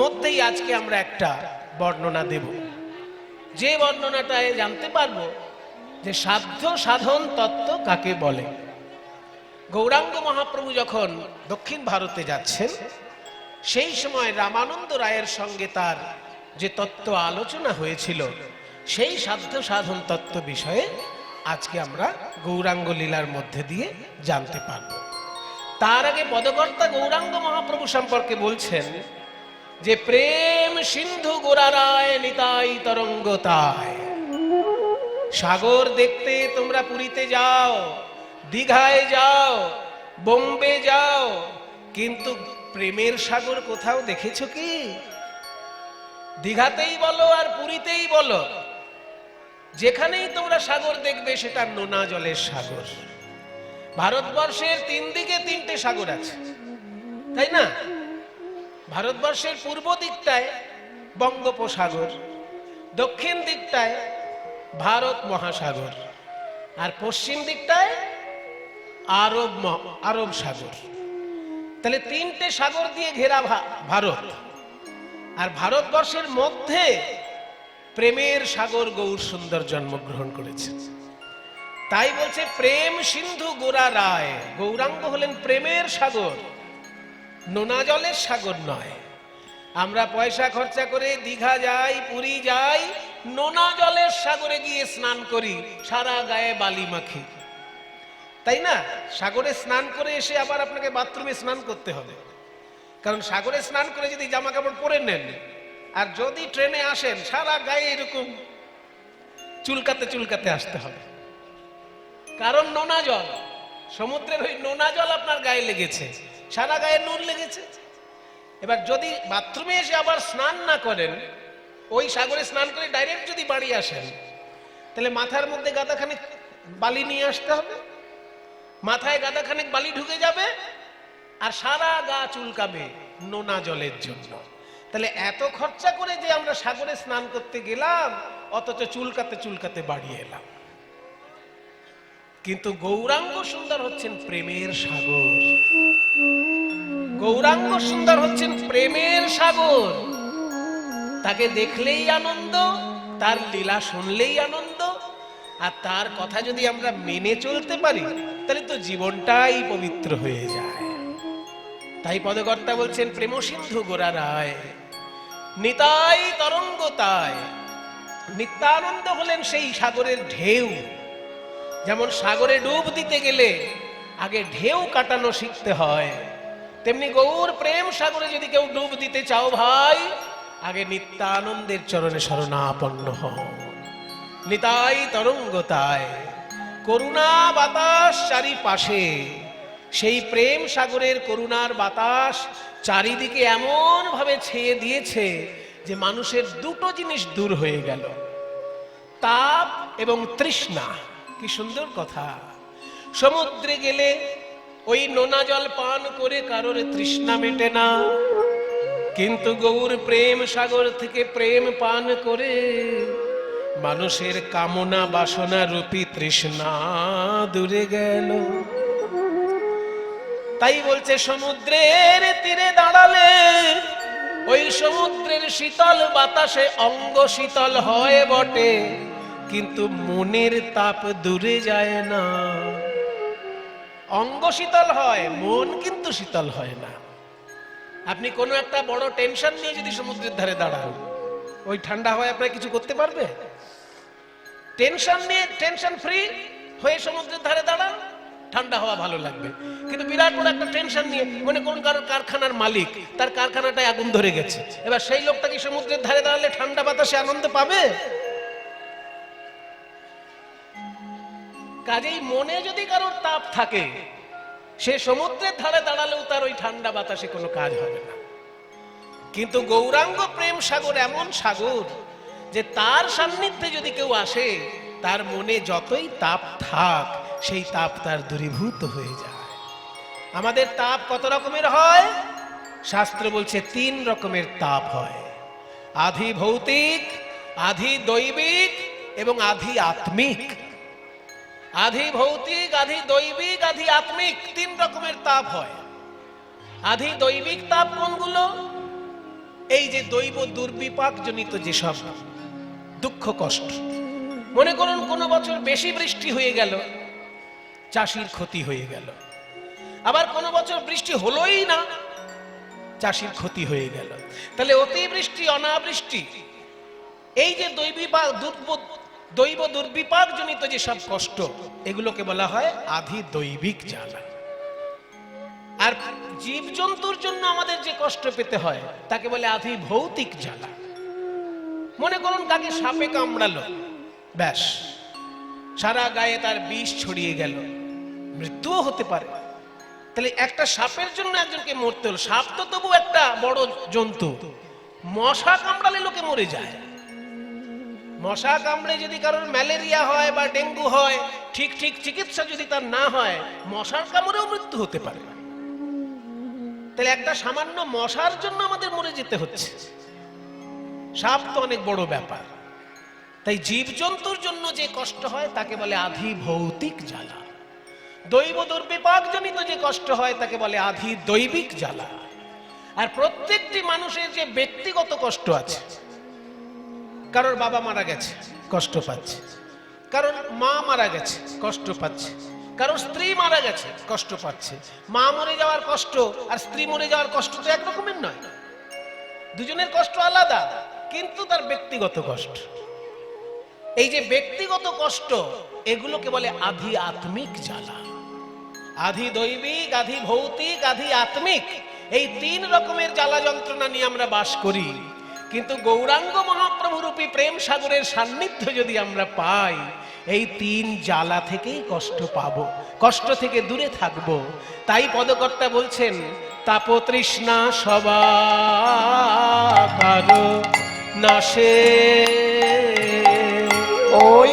A: মধ্যেই আজকে আমরা একটা বর্ণনা দেব। যে বর্ণনাটায় জানতে পারবো যে সাধ্য সাধন তত্ত্ব কাকে বলে। গৌরাঙ্গ মহাপ্রভু যখন দক্ষিণ ভারতে যাচ্ছেন সেই সময় রামানন্দ রায়ের সঙ্গে তার যে তত্ত্ব আলোচনা হয়েছিল সেই সাধ্য সাধন তত্ত্ব বিষয়ে আজকে আমরা গৌরাঙ্গ লীলার মধ্যে দিয়ে জানতে পারব। তার আগে পদকর্তা গৌরাঙ্গ মহাপ্রভু সম্পর্কে বলছেন যে প্রেম সিন্ধু গোরারায় নিতাই তরঙ্গতায়। সাগর দেখতে তোমরা পুরীতে যাও, দীঘায় যাও, বোম্বে যাও, কিন্তু প্রেমের সাগর কোথাও দেখেছো কি? দীঘাতেই বলো আর পুরীতেই বলো, যেখানেই তোমরা সাগর দেখবে সেটা নোনা জলের সাগর। ভারতবর্ষের তিন দিকে তিনটে সাগর আছে, তাই না? ভারতবর্ষের পূর্ব দিকটায় বঙ্গোপসাগর, দক্ষিণ দিকটায় ভারত মহাসাগর, আর পশ্চিম দিকটায় আরব সাগর। তাহলে তিনটে সাগর দিয়ে ঘেরা ভারত, আর ভারতবর্ষের মধ্যে প্রেমের সাগর গৌর সুন্দর জন্মগ্রহণ করেছে। তাই বলছে প্রেম সিন্ধু গোরা রায়, গৌরাঙ্গ হলেন প্রেমের সাগর, নোনা জলের সাগর নয়। আমরা পয়সা খরচা করে দীঘা যাই, পুরী যাই, নোনা জলের সাগরে গিয়ে স্নান করি, সারা গায়ে বালি মাখি, তাই না? সাগরে স্নান করে এসে আবার আপনাকে বাথরুমে স্নান করতে হবে, কারণ সাগরে স্নান করে যদি জামা কাপড় পরে নেন আর যদি ট্রেনে আসেন, সারা গায়ে এরকম চুলকাতে চুলকাতে আসতে হবে, কারণ নোনা জল, সমুদ্রের ওই নোনা জল আপনার গায়ে লেগেছে, সারা গায়ে নুন লেগেছে। এবার যদি বাথরুমে এসে আবার স্নান না করেন, ওই সাগরে স্নান করে ডাইরেক্ট যদি বাড়ি আসেন, তাহলে মাথার মধ্যে গাদাখানেক বালি নিয়ে আসতে হবে, মাথায় গাদাখানেক বালি ঢুকে যাবে আর সারা গা চুলকাবে নোনা জলের জন্য। তাহলে এত খরচা করে যে আমরা সাগরে স্নান করতে গেলাম, অথচ চুলকাতে চুলকাতে বাড়ি এলাম। কিন্তু গৌরাঙ্গ সুন্দর হচ্ছেন প্রেমের সাগর, গৌরাঙ্গ সুন্দর হচ্ছেন প্রেমের সাগর। তাকে দেখলেই আনন্দ, তার লীলা শুনলেই আনন্দ, আর তার কথা যদি আমরা মেনে চলতে পারি তাহলে তো জীবনটাই পবিত্র হয়ে যায়। তাই পদকর্তা বলছেন, প্রেম সিন্ধু গোরা রায় নিতাই তরঙ্গ তাই। নিত্যানন্দ হলেন সেই সাগরের ঢেউ। যেমন সাগরে ডুব দিতে গেলে আগে ঢেউ কাটানো শিখতে হয়, তেমনি গৌর প্রেম সাগরে যদি কেউ ডুব দিতে চাও ভাই, আগে নিত্যানন্দের চরণে শরণাপন্ন হও। নিতাই তরঙ্গ তাই, করুণা বাতাস চারিপাশে, সেই প্রেম সাগরের করুণার বাতাস চারিদিকে এমন ভাবে ছেয়ে দিয়েছে যে মানুষের দুটো জিনিস দূর হয়ে গেল, তাপ এবং তৃষ্ণা। কি সুন্দর কথা! সমুদ্রে গেলে ওই নোনা জল পান করে কারোর তৃষ্ণা মেটে না, কিন্তু গৌর প্রেম সাগর থেকে প্রেম পান করে মানুষের কামনা বাসনা রূপী তৃষ্ণা দূরে গেল। তাই বলছে, সমুদ্রের তীরে দাঁড়ালে ওই সমুদ্রের শীতল বাতাসে অঙ্গ শীতল হয় বটে, কিন্তু মনের তাপ দূরে যায় না। অঙ্গ শীতল হয়, মন কিন্তু শীতল হয় না। আপনি কোনো একটা বড় টেনশন নিয়ে যদি সমুদ্রের ধারে দাঁড়ান, ওই ঠান্ডা হাওয়ায় আপনারা কিছু করতে পারবে? টেনশন নিয়ে, টেনশন ফ্রি হয়ে সমুদ্রের ধারে দাঁড়ান, ঠান্ডা হাওয়া ভালো লাগবে। কিন্তু বিরাট বড় একটা টেনশন নিয়ে, মনে কোন কারোর কারখানার মালিক, তার কারখানাটায় আগুন ধরে গেছে, এবার সেই লোকটা কি সমুদ্রের ধারে দাঁড়ালে ঠান্ডা বাতাসে আনন্দ পাবে? কাজেই মনে যদি কারোর তাপ থাকে, সে সমুদ্রের ধারে দাঁড়ালেও তার ওই ঠান্ডা বাতাসে কোনো কাজ হবে না। কিন্তু গৌরাঙ্গ প্রেম সাগর এমন সাগর যে তার সান্নিধ্যে যদি কেউ আসে, তার মনে যতই তাপ থাক, সেই তাপ তার দূরীভূত হয়ে যায়। আমাদের তাপ কত রকমের হয়? শাস্ত্র বলছে 3 রকমের তাপ হয়, আধি ভৌতিক, আধি দৈবিক এবং আধি আত্মিক। আধি ভৌতিক, আধি দৈবিক, আধি আত্মিক, 3 রকমের তাপ হয়। আধি দৈবিক তাপ কোনগুলো? এই যে দৈব দুর্বিপাক জনিত যেসব দুঃখ কষ্ট, মনে করুন কোনো বছর বেশি বৃষ্টি হয়ে গেল, চাষির ক্ষতি হয়ে গেল। আবার কোনো বছর বৃষ্টি হলোই না, চাষির ক্ষতি হয়ে গেল। তাহলে অতিবৃষ্টি, অনাবৃষ্টি, এই যে দৈব দুর্বিপাক জনিত যেসব কষ্ট, এগুলোকে বলা হয় আধি দৈবিক জ্বালা। আর জীবজন্তুর জন্য আমাদের যে কষ্ট পেতে হয় তাকে বলে আধি ভৌতিক জ্বালা। মনে করুন কাকে সাপে কামড়ালো, ব্যাস সারা গায়ে তার বিষ ছড়িয়ে গেল, মৃত্যুও হতে পারে। তাহলে একটা সাপের জন্য একজনকে মরতে হলো। সাপ তো তবু একটা বড় জন্তু, মশা কামড়ালে লোকে মরে যায়। মশা কামড়ে যদি কারোর ম্যালেরিয়া হয় বা ডেঙ্গু হয়, ঠিক ঠিক চিকিৎসা যদি তার না হয়, মশার কামড়েও মৃত্যু হতে পারে। তাহলে একটা সামান্য মশার জন্য আমাদের মরে যেতে হচ্ছে, সাপ তো অনেক বড় ব্যাপার। তাই জীবজন্তুর জন্য যে কষ্ট হয় তাকে বলে আধি ভৌতিক জ্বালা। দৈব দুর্বিপাক জনিত যে কষ্ট হয় তাকে বলে আধি দৈবিক জ্বালা। আর প্রত্যেকটি মানুষের যে ব্যক্তিগত কষ্ট আছে, কারোর বাবা মারা গেছে কষ্ট পাচ্ছে, কারোর মা মারা গেছে কষ্ট পাচ্ছে, কারোর স্ত্রী মারা গেছে কষ্ট পাচ্ছে। মা মরে যাওয়ার কষ্ট আর স্ত্রী মরে যাওয়ার কষ্ট তো এক রকমের নয়, দুজনের কষ্ট আলাদা, কিন্তু তার ব্যক্তিগত কষ্ট। এই যে ব্যক্তিগত কষ্ট, এগুলোকে বলে আধি আত্মিক জ্বালা। আধি দৈবিক, আধি ভৌতিক, আধি আত্মিক, এই তিন রকমের জ্বালা যন্ত্রণা নিয়ে আমরা বাস করি। কিন্তু গৌরাঙ্গ মহাপ্রভু রূপী প্রেম সাগরের সান্নিধ্য যদি আমরা পাই, এই তিন জ্বালা থেকেই কষ্ট পাবো, কষ্ট থেকে দূরে থাকবো। তাই পদকর্তা বলছেন, তাপতৃষ্ণা সবার নাশে,
B: ওই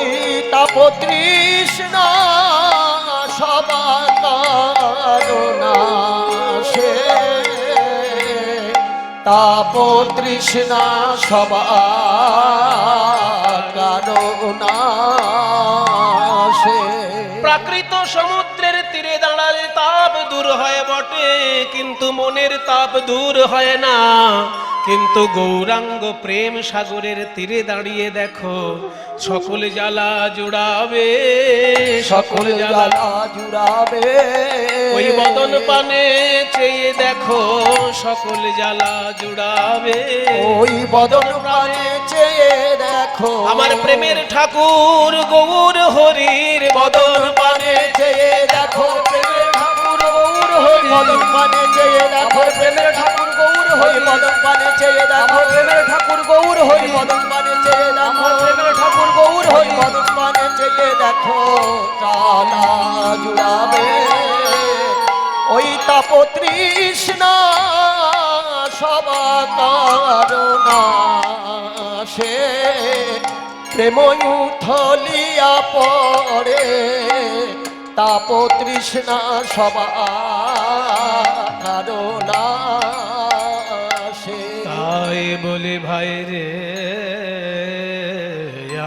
B: তাপতৃষ্ণা সবার নাশে, তাপতৃষ্ণা সবার নাশে।
A: প্রাকৃত সমুদ্রের তীরে দাঁড়ালে তাপ দূর হয় বটে, কিন্তু মনের তাপ দূর হয় না। কিন্তু গৌরাঙ্গ প্রেম সাগরের তীরে দাঁড়িয়ে দেখো, সকল জ্বালা জুড়াবে,
B: সকল জ্বালা জুড়াবে।
A: ওই বদন পানে চেয়ে দেখো, সকল জ্বালা জুড়াবে।
B: ওই বদন পানে চেয়ে দেখো,
A: আমার প্রেমের ঠাকুর গৌর হরির বদন পানে
B: চেয়ে দেখো, প্রেমের ঠাকুর গৌর হরি বদন পানে চেয়ে দেখো, প্রেমের ঠাকুর গৌর হরি বদন পানে চেয়ে দেখো, প্রেমের ঠাকুর গৌর হরি বদন পানে চেয়ে দেখো, প্রেমের ঠাকুর গৌর হরি বদন পানে চেয়ে দেখো, জ্বালা জুড়াবে। ওই তাপতৃষ্ণা সবার নাশে, প্রেম উথলিয়া পড়ে, তাপতৃষ্ণা সবার নাশে।
A: তাই বলে ভাই রে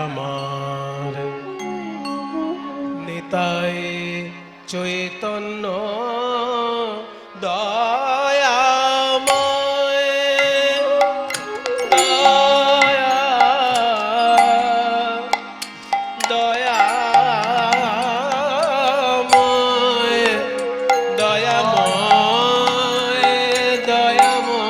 A: আমার, নিতাই চৈতন্য দয়াময়, দয়াময়, দয়াময়, দয়াময়, দয়াময়,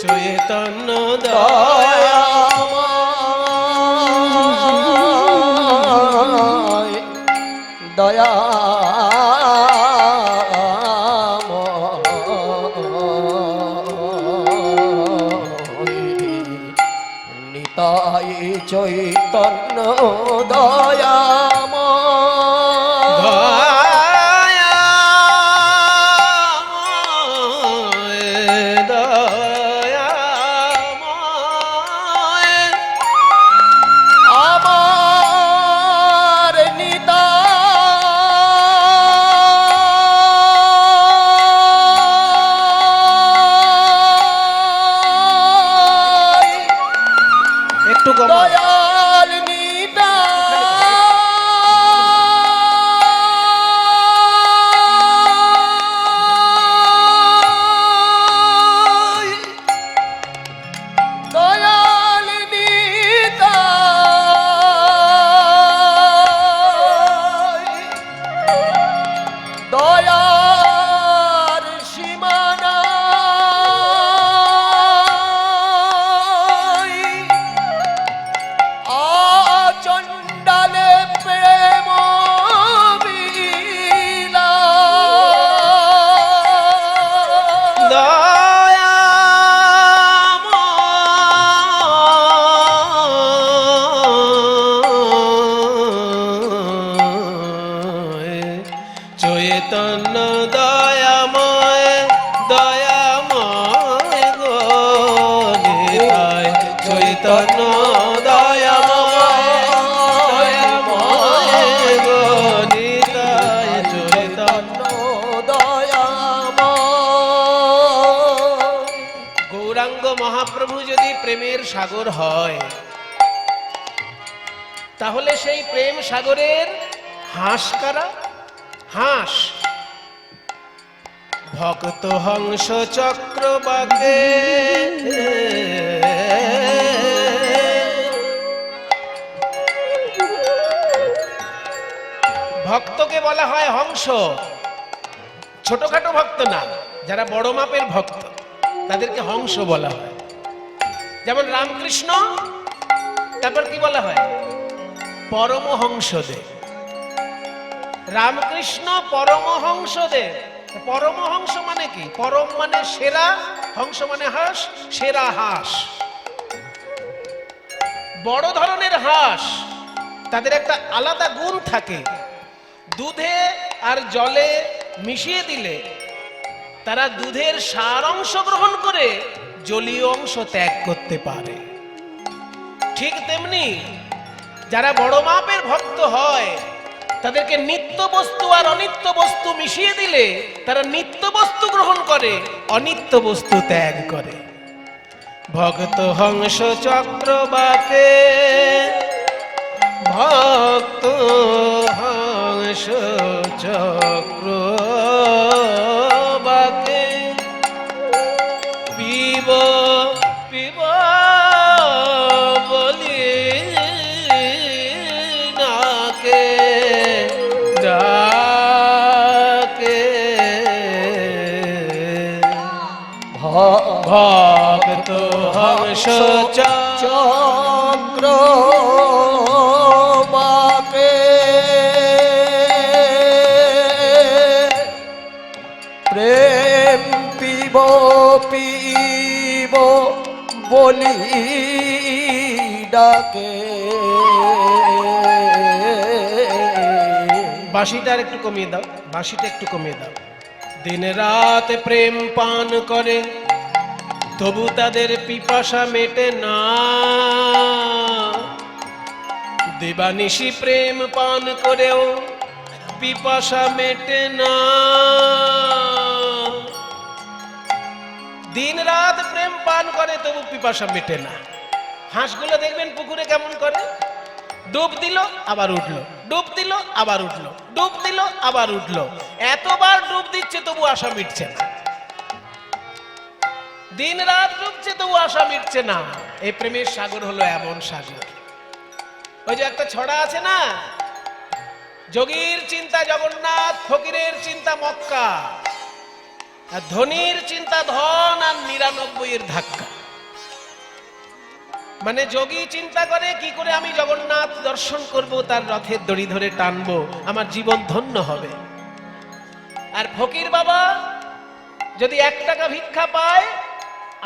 A: চৈতন্য
B: দয়াময়, দয়াময়, নিতাই চৈতন্য দয়াময়। আমার নিতাই
A: একটু কম।
B: দয়াল নিতাই, দয়াল নিতাই, দয়ার সীমানা চণ্ডালে প্রেম বিলা,
A: চৈতন্য দয়াময়, দয়াময় গো নিতাই চৈতন্য দয়াময়, দয়াময় গো নিতাই চৈতন্য
B: দয়াময়।
A: গৌরাঙ্গ মহাপ্রভু যদি প্রেমের সাগর হয়, তাহলে সেই প্রেম সাগরের হাঁস কারা? হাঁস ভক্ত হংস চক্রবাকে, ভক্তকে বলা হয় হংস, ছোটখাটো ভক্ত না, যারা বড় মাপের ভক্ত তাদেরকে হংস বলা হয়। যেমন রামকৃষ্ণ, তারপর কি বলা হয়? পরমহংসদেব। রামকৃষ্ণ পরমহংসদেব। পরমহংস মানে কি? পরম মানে সেরা, হংস মানে হাঁস, সেরা হাঁস, বড় ধরনের হাঁস। তাদের একটা আলাদা গুণ থাকে, দুধে আর জলে মিশিয়ে দিলে তারা দুধের সার অংশ গ্রহণ করে জলীয় অংশ ত্যাগ করতে পারে। ঠিক তেমনি যারা বড় মাপের ভক্ত হয় তাদেরকে নিত্য বস্তু আর অনিত্য বস্তু মিশিয়ে দিলে তারা নিত্য বস্তু গ্রহণ করে, অনিত্য বস্তু ত্যাগ করে। ভক্ত হংস চক্রবাকে, ভক্ত হংস চক্রবাকে, পিব পিব বলি নাকে ডাকে, ভক্ত হংস
B: চক্র বাকে, প্রেম পিব পিব বলি ডাকে।
A: বাঁশিটার একটু কমিয়ে দাও, বাঁশিটা একটু কমিয়ে দাও। দিন রাত প্রেম পান করে তবু তাদের পিপাসা মেটে না, দিবানিশি প্রেম পান করেও পিপাসা মেটে না। দিন রাত প্রেম পান করে তবু পিপাসা মেটে না। হাঁসগুলো দেখবেন পুকুরে কেমন করে, ডুব দিল আবার উঠলো, ডুব দিল আবার উঠলো, ডুব দিল আবার উঠলো। এতবার ডুব দিচ্ছে তবু আশা মিটছে না, দিন রাত ডুবছে তবু আশা মিটছে না। এই প্রেমের সাগর হলো এমন সাগর। ওই যে একটা ছড়া আছে না, যোগীর চিন্তা জগন্নাথ, ফকিরের চিন্তা মক্কা, আর ধনীর চিন্তা ধন, আর ৯৯ ধাক্কা। মানে যোগী চিন্তা করে কি করে আমি জগন্নাথ দর্শন করব, তার রথের দড়ি ধরে টানবো, আমার জীবন ধন্য হবে। আর ফকির বাবা যদি ১ টাকা ভিক্ষা পায়,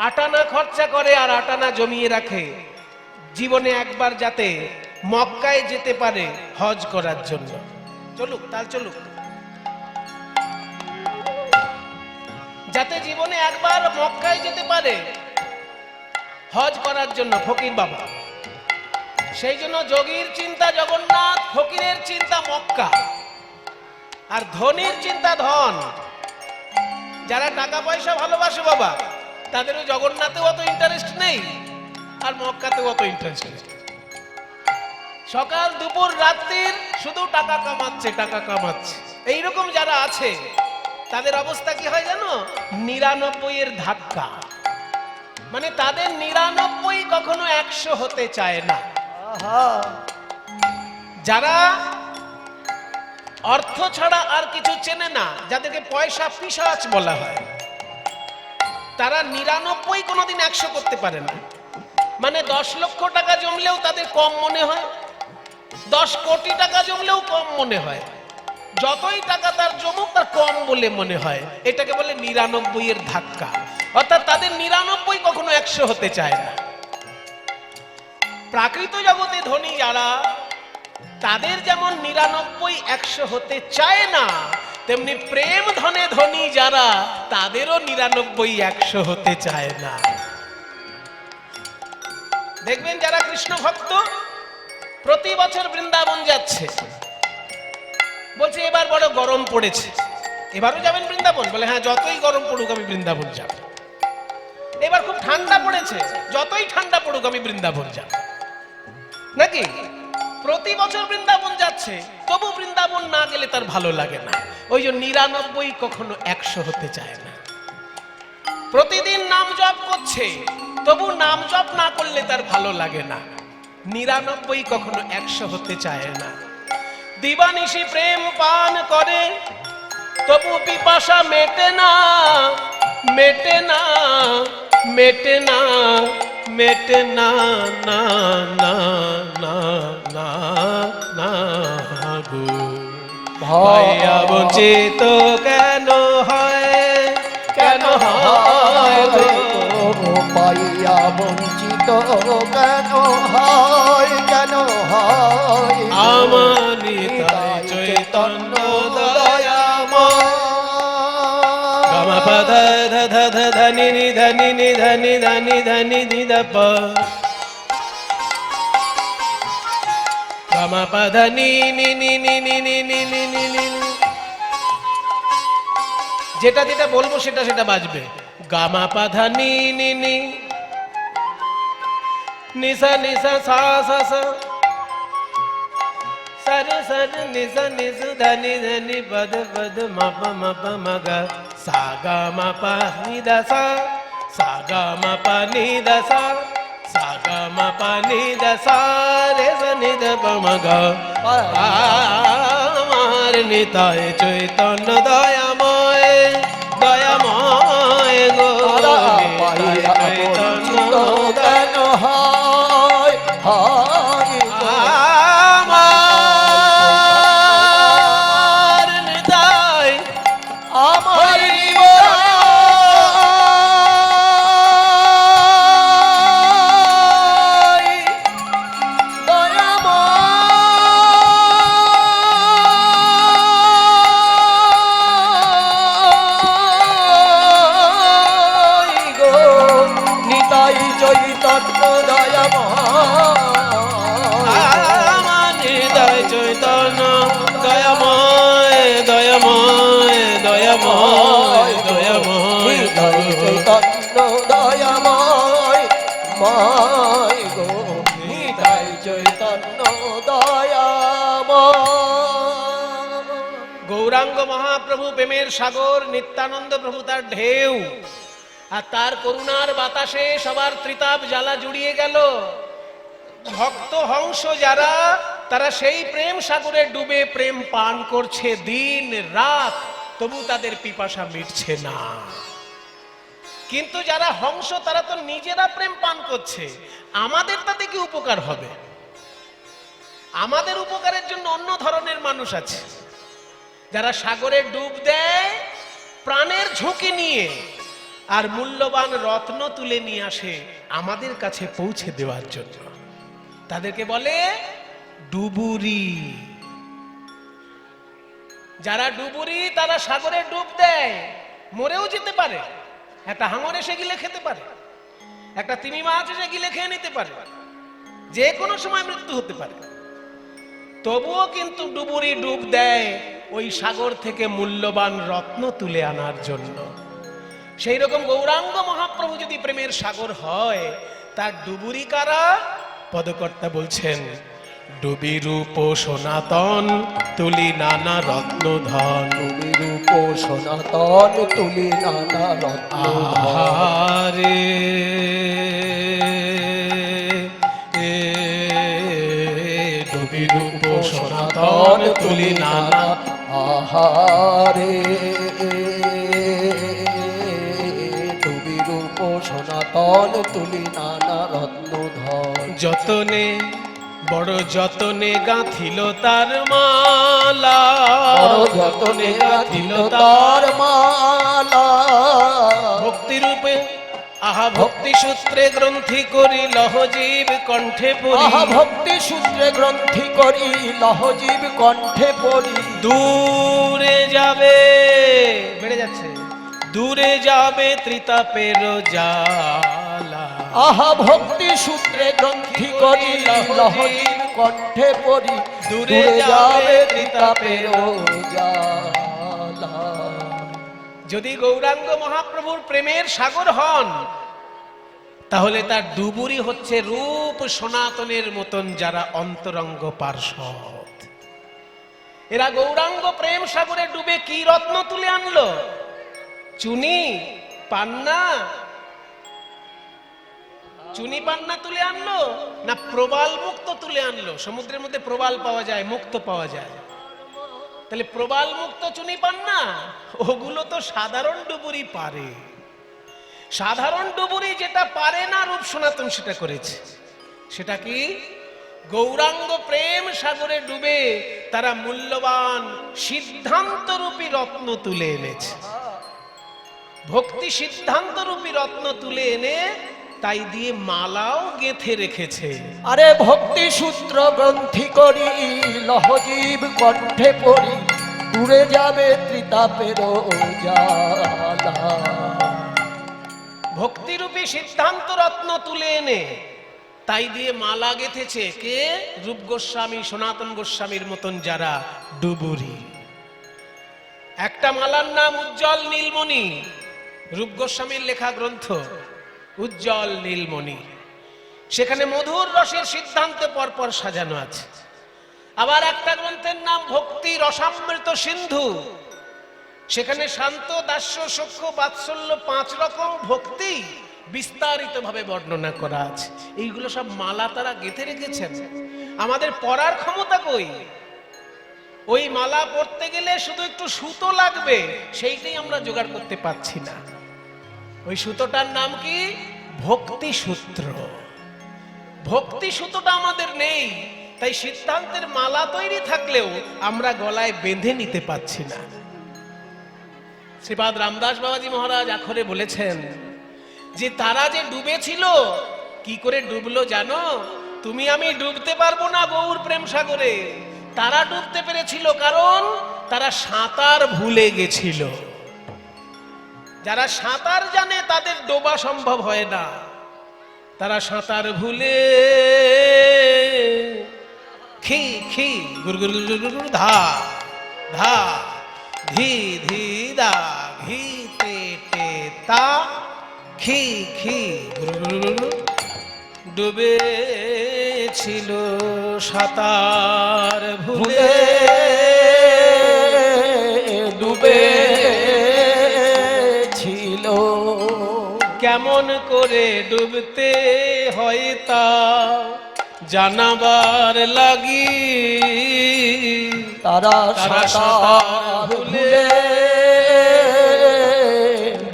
A: ৮ আনা খরচা করে আর ৮ আনা জমিয়ে রাখে, জীবনে একবার যাতে মক্কায় যেতে পারে হজ করার জন্য। চলুক তার চলুক, যাতে জীবনে একবার মক্কায় যেতে পারে হজ করার জন্য ফকির বাবা। সেই জন্য যোগীর চিন্তা জগন্নাথ, ফকিরের চিন্তা মক্কা, আর ধনীর চিন্তা ধন। যারা টাকা পয়সা ভালোবাসে বাবা, তাদেরও জগন্নাথেও অত ইন্টারেস্ট নেই আর মক্কাতেও অত ইন্টারেস্ট নেই। সকাল দুপুর রাত্রির শুধু টাকা কামাচ্ছে, টাকা কামাচ্ছে। এইরকম যারা আছে তাদের অবস্থা কি হয় জানো? ৯৯ ধাক্কা। মানে তাদের ৯৯ কখনো ১০০ হতে চায় না। যারা অর্থ ছাড়া আর কিছু চেনে না, যাদেরকে পয়সা পিশাচ বলা হয়, তারা ৯৯ কোনোদিন ১০০ করতে পারে না। মানে ১০ লক্ষ টাকা জমলেও তাদের কম মনে হয়, ১০ কোটি টাকা জমলেও কম মনে হয়। যতই টাকা তার জমুক তার কম বলে মনে হয়। এটাকে বলে ৯৯ ধাক্কা। অর্থাৎ তাদের ৯৯ কখনো ১০০ হতে চায় না। প্রাকৃত জগতে ধনী যারা, তাদের যেমন ৯৯ ১০০ হতে চায় না, তেমনি প্রেম ধনে ধনী যারা, তাদেরও ৯৯ ১০০ হতে চায় না। দেখবেন যারা কৃষ্ণ ভক্ত প্রতি বছর বৃন্দাবন যাচ্ছে, বলছে এবার বড় গরম পড়েছে, এবারও যাবেন বৃন্দাবন? বলে হ্যাঁ, যতই গরম পড়ুক আমি বৃন্দাবন যাব। এবার খুব ঠান্ডা পড়েছে, যতই ঠান্ডা পড়ুক আমি বৃন্দাবন যাব। নাকি প্রতি বছর বৃন্দাবন যাচ্ছে, তবু বৃন্দাবন না গেলে তার ভালো লাগে না। ওই যে ৯৯ কখনো ১০০ হতে চায় না। প্রতিদিন নাম জপ করছে, তবু নাম জপ না করলে তার ভালো লাগে না। ৯৯ কখনো ১০০ হতে চায় না। দিবানিশি প্রেম পান করে, তবু পিপাসা মেটে না, মেটে না, মেটে না, মেটে না, না না না না না গো। ভাইয়া বঞ্চিত কেন হয়, কেন হয় গো?
B: পাইয়া বঞ্চিত কেন হয়, কেন হয়?
A: আমার নিতাই চৈতন্য দয়াময়। গমপদ ধ ধ ধনি নি ধনি নি ধনি ধনি ধনি নি ধপ, গমপদ নি নি নি নি নি নি নি নি নি নি। যেটা যেটা বলবো সেটা সেটা বাজবে। গামাপাধা নি নি নি, নিসা নিসা সা সা সা, সর সর নিসা নিস ধনি ধনি পদ পদ মপ মপ মগ, সা গা মা পা নি দা সা, সা গা মা পা নি দা সা, সা গা মা পা নি দা সা, রে সা নি দ প ম গ। আমার নিতাই চৈতন্য দয়াময়, দয়াময় গো।
B: পাইয়া বঞ্চিত কেন হয়, হয় গো।
A: আমার নিতাই
B: আমার চৈতন্য
A: দয়াময়, চৈতন্য দয়াময়, দয়াময়, দয়াময়, দয়াময়,
B: চৈতন্য দয়াময় ময় গো, নিতাই চৈতন্য দয়াময়।
A: গৌরাঙ্গ মহাপ্রভু প্রেমের সাগর, নিত্যানন্দ প্রভু তার ঢেউ, আর তার করুণার বাতাসে সবার ত্রিতাপ জ্বালা জুড়িয়ে গেল। ভক্ত হংস যারা, তারা সেই প্রেম সাগরে ডুবে প্রেম পান করছে দিন রাত, তবু তাদের পিপাসা মিটছে না। কিন্তু যারা হংস তারা তো নিজেরা প্রেম পান করছে, আমাদের তাতে কি উপকার হবে? আমাদের উপকারের জন্য অন্য ধরনের মানুষ আছে, যারা সাগরে ডুব দেয় প্রাণের ঝুঁকি নিয়ে, আর মূল্যবান রত্ন তুলে নিয়ে আসে আমাদের কাছে পৌঁছে দেওয়ার জন্য। তাদেরকে বলে ডুবুরি। যারা ডুবুরি তারা সাগরে ডুব দেয়, মরেও যেতে পারে। একটা হাঙর এসে গিলে খেতে পারে, একটা তিমি মাছ এসে গিলে খেয়ে নিতে পারে, যে কোনো সময় মৃত্যু হতে পারে। তবুও কিন্তু ডুবুরি ডুব দেয় ওই সাগর থেকে মূল্যবান রত্ন তুলে আনার জন্য। সেই রকম গৌরাঙ্গ মহাপ্রভু যদি প্রেমের সাগর হয়, তার ডুবুরি কারা? পদকর্তা বলছেন, ডুবি রূপ সনাতন তুলি নানা রত্ন ধন।
B: ডুবি রূপ সনাতন তুলি নানা রত্ন
A: আহারে ডুবি রূপ সনাতন তুলি নানা,
B: আহারে ডুবি রূপ সনাতন তুলি নানা রত্ন ধন।
A: যতনে বড় যতনে গাঁথিল তার মালা,
B: বড় যতনে গাঁথিল তার মালা।
A: ভক্তি রূপে আহা ভক্তি সূত্রে গ্রন্থি করি লহজীব কণ্ঠে পড়ি।
B: আহা ভক্তি সূত্রে গ্রন্থি করি লহজীব কণ্ঠে পড়ি।
A: দূরে যাবে, বেড়ে যাচ্ছে, দূরে যাবে ত্রিতাপের জ্বালা।
B: আহা ভক্তি সূত্রে গ্রন্থি করি লহজীব কণ্ঠে পড়ি। দূরে যাবে ত্রিতাপের জ্বালা।
A: যদি গৌরাঙ্গ মহাপ্রভুর প্রেমের সাগর হন, তাহলে তার ডুবুরি হচ্ছে রূপ সনাতনের মতন যারা অন্তরঙ্গ পার্ষদ। এরা গৌরাঙ্গ প্রেম সাগরে ডুবে কি রত্ন তুলে আনলো? চুনি পান্না, চুনি পান্না তুলে আনলো না প্রবাল মুক্ত তুলে আনলো? সমুদ্রের মধ্যে প্রবাল পাওয়া যায়, মুক্ত পাওয়া যায়। তাহলে প্রবাল মুক্ত চুনি পান না, ওগুলো তো সাধারণ ডুবুরি পারে। সাধারণ ডুবুরি যেটা পারে না রূপ সনাতন সেটা করেছে। সেটা কি? গৌরাঙ্গ প্রেম সাগরে ডুবে তারা মূল্যবান সিদ্ধান্ত রূপী রত্ন তুলে এনেছে। ভক্তি সিদ্ধান্ত রূপী রত্ন তুলে এনে তাই দিয়ে মালাও গেঁথে রেখেছে।
B: আরে ভক্তি সূত্র গ্রন্থি করি, লহজীব কণ্ঠে পড়ি, দূরে যাবে ত্রিতাপের জ্বালা।
A: ভক্তিরূপী সিদ্ধান্ত রত্ন তুলে এনে তাই দিয়ে মালা গেঁথেছে কে? রূপ গোস্বামী, সনাতন গোস্বামীর মতন যারা ডুবুরি। একটা মালার নাম উজ্জ্বল নীলমণি, রূপ গোস্বামীর লেখা গ্রন্থ উজ্জ্বল নীলমণি। সেখানে মধুর রসের সিদ্ধান্ত পরপর সাজানো আছে। আবার একটা গ্রন্থের নাম ভক্তি রসামৃত সিন্ধু, সেখানে শান্ত, দাস্য, সখ্য, বাৎসল্য 5 রকম ভক্তি বিস্তারিত ভাবে বর্ণনা করা আছে। এইগুলো সব মালা তারা গেঁথে রেখেছেন। আমাদের পড়ার ক্ষমতা কই? ওই মালা পড়তে গেলে শুধু একটু সুতো লাগবে, সেইটাই আমরা জোগাড় করতে পারছি না। ওই সুতোটার নাম কি? ভক্তি সূত্র। ভক্তি সুতোটা আমাদের নেই, তাই সিদ্ধান্তের মালা তৈরি থাকলেও আমরা গলায় বেঁধে নিতে পারছি না। শ্রীপাদ রামদাস বাবাজি মহারাজ আখরে বলেছেন যে তারা যে ডুবেছিল, কি করে ডুবলো জানো? তুমি আমি ডুবতে পারবো না গৌর প্রেম সাগরে। তারা ডুবতে পেরেছিল কারণ তারা সাঁতার ভুলে গেছিল। যারা সাঁতার জানে তাদের ডোবা সম্ভব হয় না। তারা সাঁতার ভুলে খি খি গুর গুর গুর গুর গুর ধা ধা ধি ধি দা ঘি তে টে তা খি খি গুর গুর গুর গুর ডুবে ছিল সাঁতার ভুলে,
B: ডুবে ছিল।
A: কেমন করে ডুবতে হয় তা জানাবার লাগি
B: তারা
A: সাঁতার ভুলে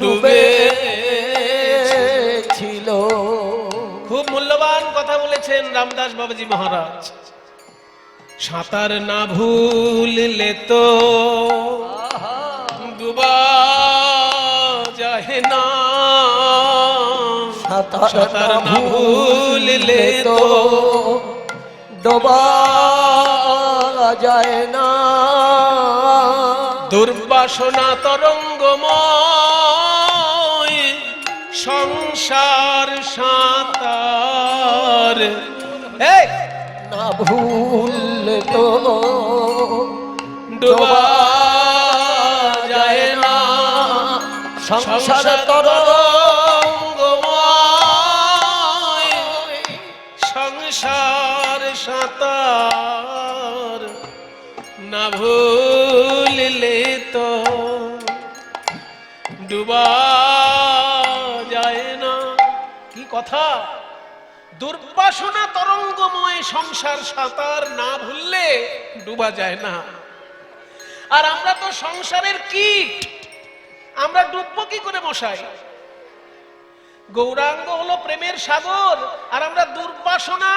B: ডুবে ছিল।
A: খুব মূল্যবান কথা বলেছেন রামদাস বাবাজি মহারাজ। সাঁতার না ভুললে তো ডুবা যায় না।
B: সাঁতার না ভুললে তো ডোবা যায় না।
A: দুর্বাসনা তরঙ্গময় সংসার সাঁতার
B: না ভুললে তো
A: ডোবা যায় না।
B: সংসার
A: তরঙ্গময় সংসার সাঁতার না ভুললে তো ডুবা যায় না। কি কথা! দুর্বাসনা তরঙ্গময় সংসার সাঁতার না ভুললে ডুবা যায় না। আর আমরা তো সংসারের কীট, আমরা ডুববো কি করে মশাই? গৌরাঙ্গ হলো প্রেমের সাগর, আর আমরা দুর্বাসনা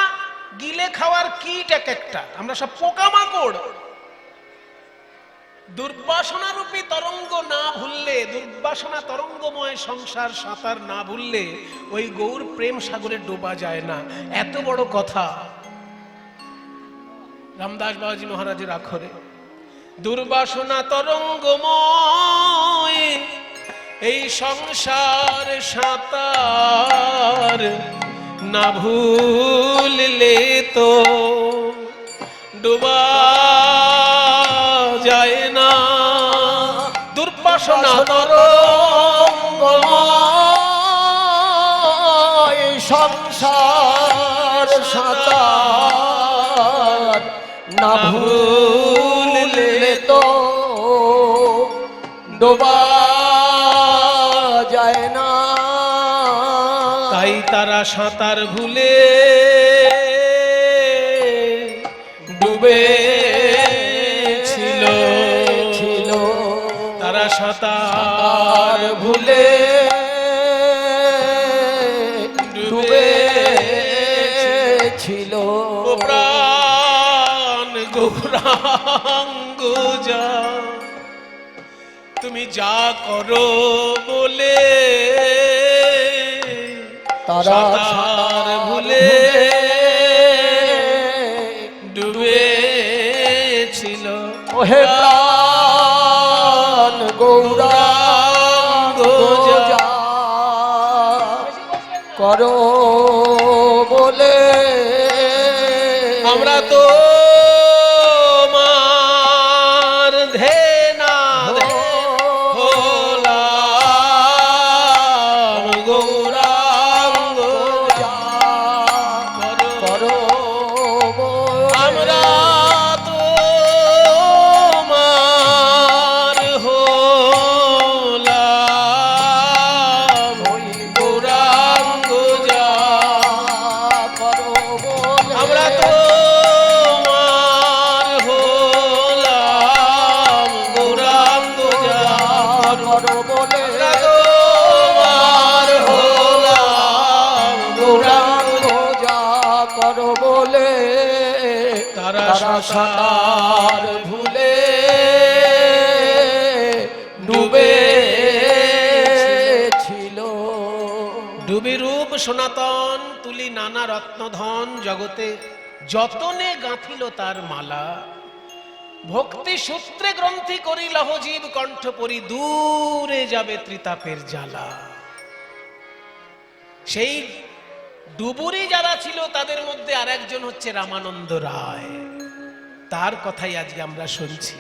A: গিলে খাওয়ার কীট এক একটা। আমরা সব পোকামাকড়। দুর্বাসনা রূপী তরঙ্গ না ভুললে, দুর্বাসনা তরঙ্গময় সংসার সাঁতার না ভুললে ওই গৌর প্রেম সাগরে ডোবা যায় না। এত বড় কথা রামদাস বাবাজি মহারাজের আখরে। দুর্বাসনা তরঙ্গময় এই সংসার সাঁতার না ভুললে তো ডোবা যায় না। দুর্বাসনা
B: তরঙ্গময় সংসার সাঁতার না ভুললে তো ডোবা যায় না।
A: তাই তারা সাঁতার ভুলে ডুবে ছিল গৌরাঙ্গ যা তুমি যা করো বলে
B: তারা
A: সাঁতার ভুলে ডুবেছিল
B: ওহে প্রাণ গৌরাঙ্গ যা করো বলে
A: আমরা তো মার ধেনা হলাম গৌরাঙ্গ
B: যা
A: করো
B: করো বলে
A: আমরা তো মার হলাম
B: ওই
A: গৌরাঙ্গ যা
B: করো বলে
A: আমরা তো মার হলাম গৌরাঙ্গ যা
B: করো বলে
A: আমরা তো মার হলাম গৌরাঙ্গ
B: গৌরাঙ্গ যা করো বলে
A: তারা
B: তারা সাঁতার ভুলে ডুবে ছিল
A: ডুবি রূপ সনাতন তুলি নানা রত্নধন জগতে যতনে গাঁথিল তার মালা ভক্তি সূত্রে গ্রন্থি করি লহজীব কণ্ঠ পরি দূরে যাবে ত্রিতাপের জ্বালা সেই ডুবুরি যারা ছিল তাদের মধ্যে আরেকজন হচ্ছে রামানন্দ রায় তার কথাই আজকে আমরা শুনছি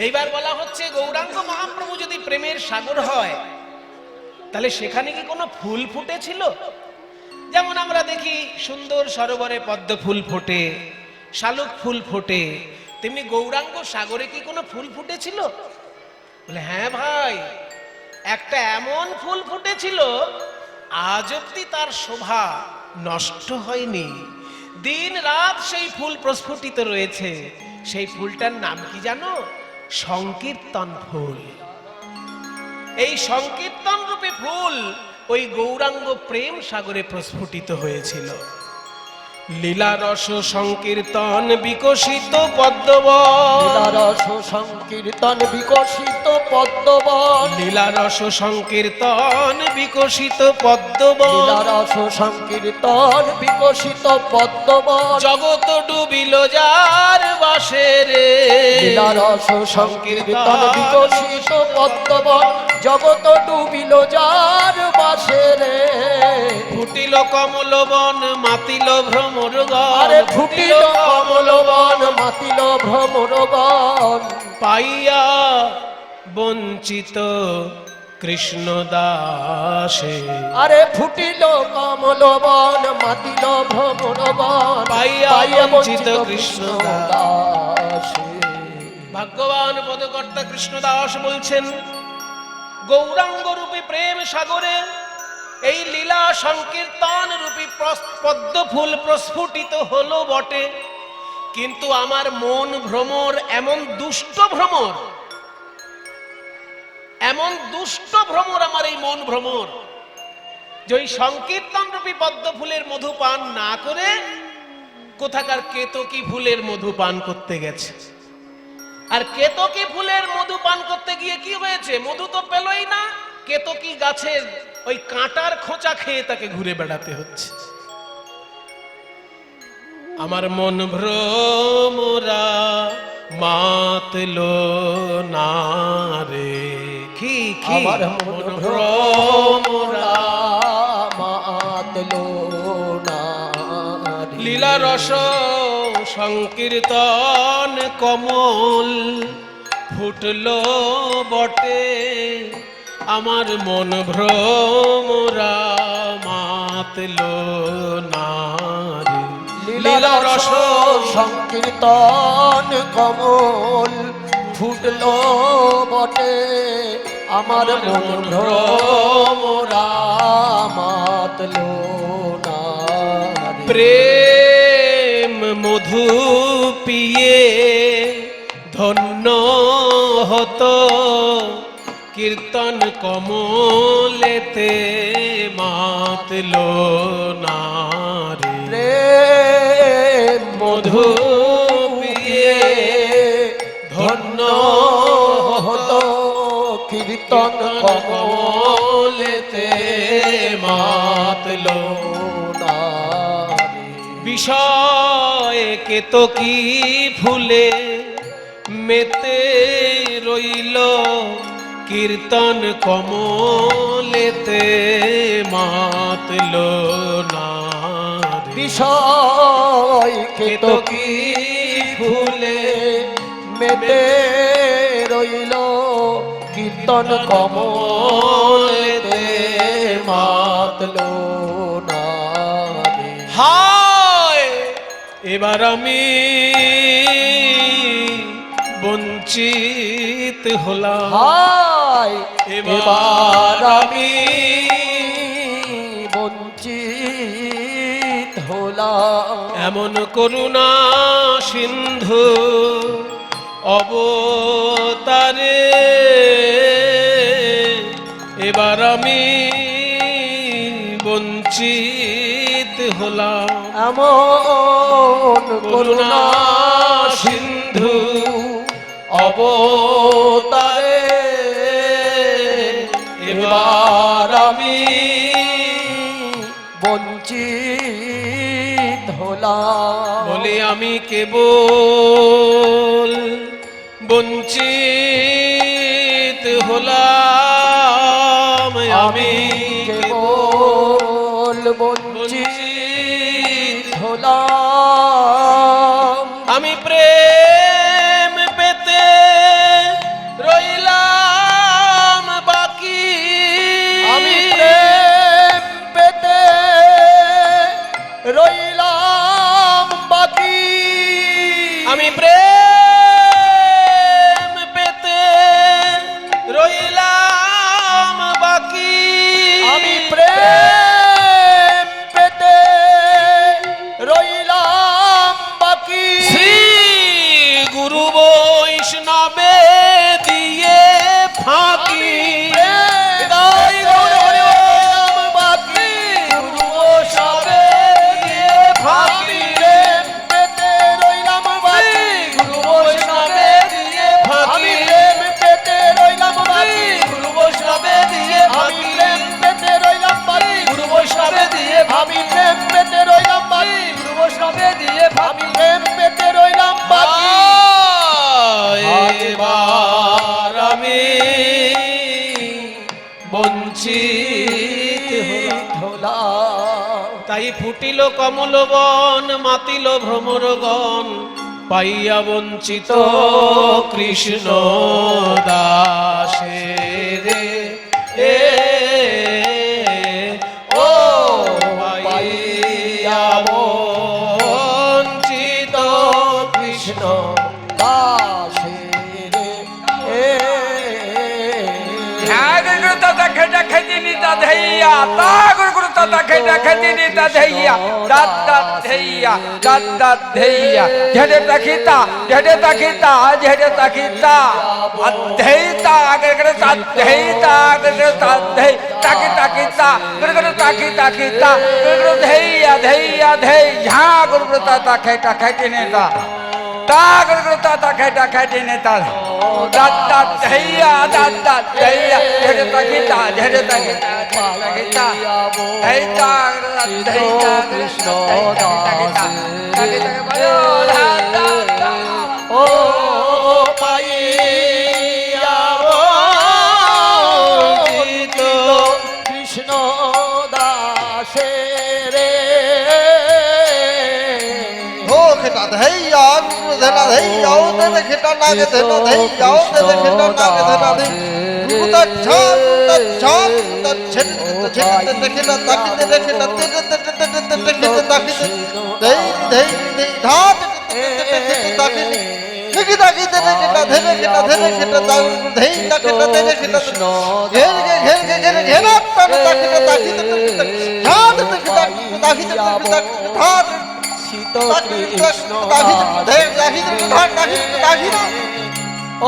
A: এইবার বলা হচ্ছে গৌরাঙ্গ মহাপ্রভু যদি প্রেমের সাগর হয় তাহলে সেখানে কি কোনো ফুল ফুটেছিল? যেমন আমরা দেখি সুন্দর সরোবরে পদ্ম ফুল ফোটে, শালুক ফুল ফোটে, তেমনি গৌরাঙ্গ সাগরে কি কোনো ফুল ফুটেছিল? বলে হ্যাঁ ভাই, একটা এমন ফুল ফুটেছিল আজ অব্দি তার শোভা নষ্ট হয়নি, দিন রাত সেই ফুল প্রস্ফুটিত রয়েছে। সেই ফুলটার নাম কি জানো? সংকীর্তন ফুল। এই সংকীর্তন রূপে ফুল ওই গৌরাঙ্গ প্রেম সাগরে প্রস্ফুটিত হয়েছিল। লীলারস সংকীর্তন বিকশিত পদ্মবন,
B: লীলারস সংকীর্তন বিকশিত পদ্মবন,
A: লীলারস সংকীর্তন বিকশিত পদ্মবন,
B: লীলারস সংকীর্তন বিকশিত পদ্মবন,
A: জগৎ ডুবিল যার বাসে রে।
B: লীলারস সংকীর্তন বিকশিত পদ্মবন, জগৎ ডুবিল যার বাসে রে।
A: ফুটিল কমলবন মাতিল ভ্রমরগণ,
B: আরে ফুটিল কমলবন মাতিল ভ্রমরগণ,
A: পাইয়া বঞ্চিত কৃষ্ণ দাসে।
B: আরে ফুটিল কমলবন মাতিল ভ্রমরগণ,
A: পাইয়া বঞ্চিত কৃষ্ণ
B: দাসে।
A: ভাগ্যবান পদকর্তা কৃষ্ণদাস বলছেন, গৌরাঙ্গ রূপী প্রেম সাগরে এই লীলা সংকীর্তন রূপী পদ্ম ফুল প্রস্ফুটিত হলো বটে, কিন্তু আমার মন ভ্রমর এমন দুষ্ট ভ্রমর, এমন দুষ্ট ভ্রমর আমার এই মন ভ্রমর, যে ওই সংকীর্তন রূপী পদ্ম ফুলের মধু পান না করে কোথাকার কেতকী ফুলের মধু পান করতে গেছে। আর কেতকী ফুলের মধু পান করতে গিয়ে কি হয়েছে? মধু তো পেলই না, কেতকী গাছের ওই কাঁটার খোঁচা খেয়ে তাকে ঘুরে বেড়াতে হচ্ছে। আমার মন ভ্রমরা মাতলো না রে, কি কি
B: আমার
A: মন ভ্রমরা
B: মাতলো না রে।
A: লীলা রস সংকীর্তন কমল ফুটলো বটে, আমার মন ভ্রমরা মাতলো না রে।
B: লীলা রস সংকীর্তন কমল ফুটলো বটে, আমার মন ভ্রমরা মাতলো না রে।
A: প্রেম মধু পিয়ে ধন্য হতো কীর্তন কমলেতে মাতলো না রে।
B: প্রেম
A: মধু
B: মধু কীর্তন কমলেতে
A: মাতলো
B: না
A: বিষয়ে কেতকী ফুলে মেতে রইল কীর্তন কমলেতে মাতলো না
B: বিষয়
A: কেতকী ফুলে
B: মেতে রইল কীর্তন কমলেতে মাতলো না
A: হায় এবার আমি বঞ্চিত হলাম
B: হায়
A: এবার আমি
B: বঞ্চিত হলাম
A: এমন করুণা সিন্ধু অবতারে এবার আমি বঞ্চিত হলাম
B: এমন
A: করুণা সিন্ধু অবতারে এবার আমি
B: বঞ্চিত হলাম
A: বলে আমি কেবল বঞ্চিত হলাম আমি
B: কেবল বঞ্চিত হলাম
A: আমি প্রেম পেতে রইলাম বাকি
B: আমি প্রেম পেতে রইলাম বাকি
A: আমি প্রেম পেতে রইলাম বাকি
B: আমি প্রেম পেতে রইলাম বাকি
A: শ্রী গুরু বৈষ্ণবে দিয়ে ফাঁকি
B: হৃদয় রইলাম বাকি গুরু বৈষ্ণবে দিয়ে ফাঁকি প্রেম পেতে রইলাম বাকি গুরু বৈষ্ণবে দিয়ে ফাঁকি প্রেম পেতে রইলাম বাকি
A: গুরু বৈষ্ণবে দিয়ে
B: আমি
A: ফাঁকি
B: প্রেম পেতে রইলাম বাকি
A: গুরু বৈষ্ণবে দিয়ে
B: আমি প্রেম পেতে রইলাম বাকি গুরু বৈষ্ণবে দিয়ে আমি প্রেম পেতে রইলাম বাকি
A: এবার আমি বঞ্চিত
B: হলাম
A: তাই ফুটিল কমলবন মাতিল ভ্রমরগণ পাইয়া বঞ্চিত কৃষ্ণ দাসে রে এ ও পাইয়া বঞ্চিত কৃষ্ণ
B: দাসে রে ও পাইয়া বঞ্চিত কৃষ্ণ দাসে রে
D: हो खिटा धैया धना धैया ओ तेरे खिटा नागे धना धैया ओ तेरे खिटा नागे धना धै गुता छान तछान तछन तछन तखिटा तखिट तखिटा तखिट तखिट धै धै धै धात तखिट तखिट तखिट तखिटा धरे खिटा धै तखिटा धरे खिटा घेर के घेरा तन तखिट तखिट धात तखिटा तखिट धात
B: শীত কৃষ্ণ ও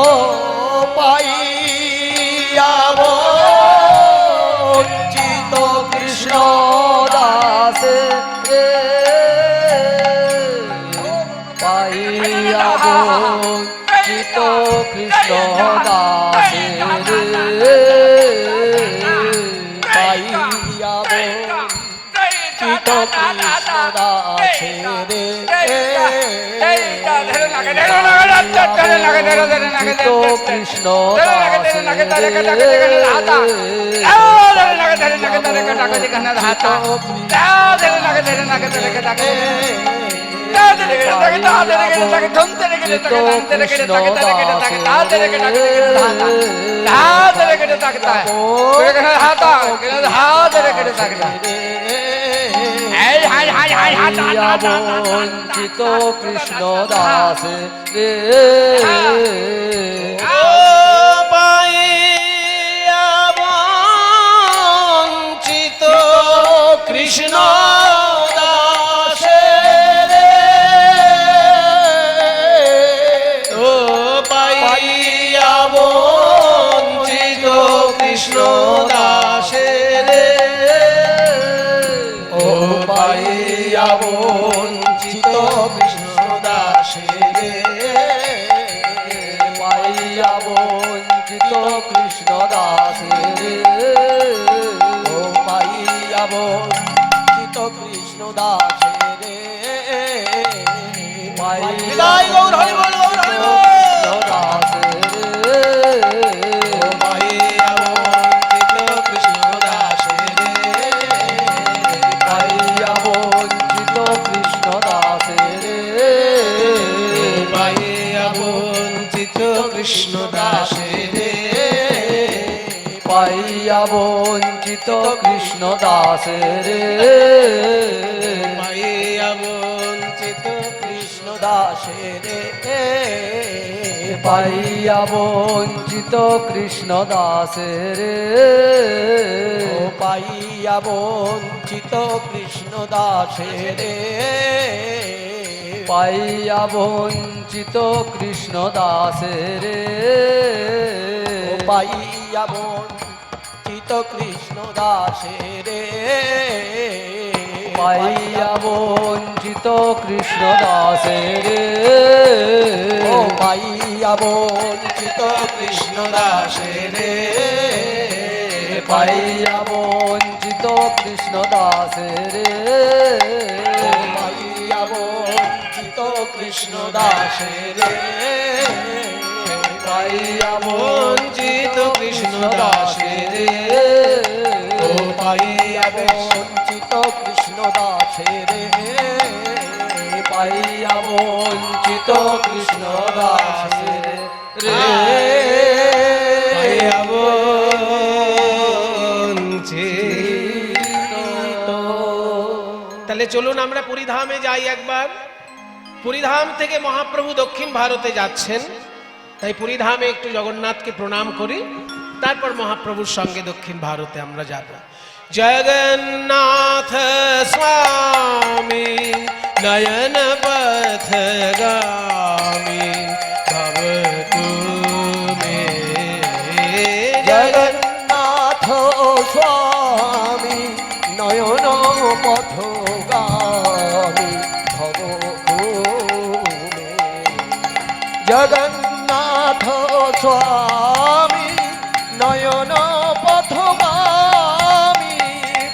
B: পাইয়া বঞ্চিত কৃষ্ণ দাসে রে পাইয়া বঞ্চিত কৃষ্ণ দাসে রে চিত কৃষ্ণ দাসে রে চিত কৃষ্ণ বঞ্চিত কৃষ্ণ দাস রে
A: ও পাইয়া বঞ্চিত কৃষ্ণ দাসে রে ও পাইয়া বঞ্চিত কৃষ্ণ দাসে রে ও পাইয়া বঞ্চিত কৃষ্ণ দাসে রে
B: পাইয়া বঞ্চিত কৃষ্ণ দাস রে ও পাইয়া বঞ্চিত কৃষ্ণ দাস রে
A: বিদায় গৌর হরি বল, গৌর হরি বল।
B: দাস রে
A: পাইয়া বঞ্চিত কৃষ্ণ দাসে রে
B: পাইয়া বঞ্চিত কৃষ্ণ দাস রে
A: পাইয়া বঞ্চিত কৃষ্ণ দাসে রে
B: পাইয়া বঞ্চিত কৃষ্ণ দাস রে
A: পাইয়া বঞ্চিত
B: কৃষ্ণ দাস রে পাইয়া বঞ্চিত কৃষ্ণ দাস রে পাইয়া বঞ্চিত কৃষ্ণ দাস রে পাইয়া বঞ্চিত কৃষ্ণ দাস রে পাইয়া বঞ্চিত কৃষ্ণ দাস রে পাইয়া বঞ্চিত কৃষ্ণ দাস রে ও পাইয়া বঞ্চিত কৃষ্ণ দাস রে পাইয়া বঞ্চিত কৃষ্ণ দাস রে পাইয়া বঞ্চিত কৃষ্ণ দাস রে পাইয়া
A: বঞ্চিত কৃষ্ণ দাসে রে ও পাইয়া
B: বঞ্চিত কৃষ্ণ দাস রে পাইয়া বঞ্চিত কৃষ্ণ দাস রে
A: পাইয়া বঞ্চিত। তাহলে চলুন আমরা পুরীধামে যাই একবার। পুরীধাম থেকে মহাপ্রভু দক্ষিণ ভারতে যাচ্ছেন, তাই পুরীধামে একটু জগন্নাথকে প্রণাম করি, তারপর মহাপ্রভুর সঙ্গে দক্ষিণ ভারতে আমরা যাব। জগন্নাথ স্বামী নয়ন পথ গামী ভবতু মে
B: জগন্নাথ স্বামী নয়ন পথগামী ভব জগন্নাথ স্বামী নয়ন পথগামী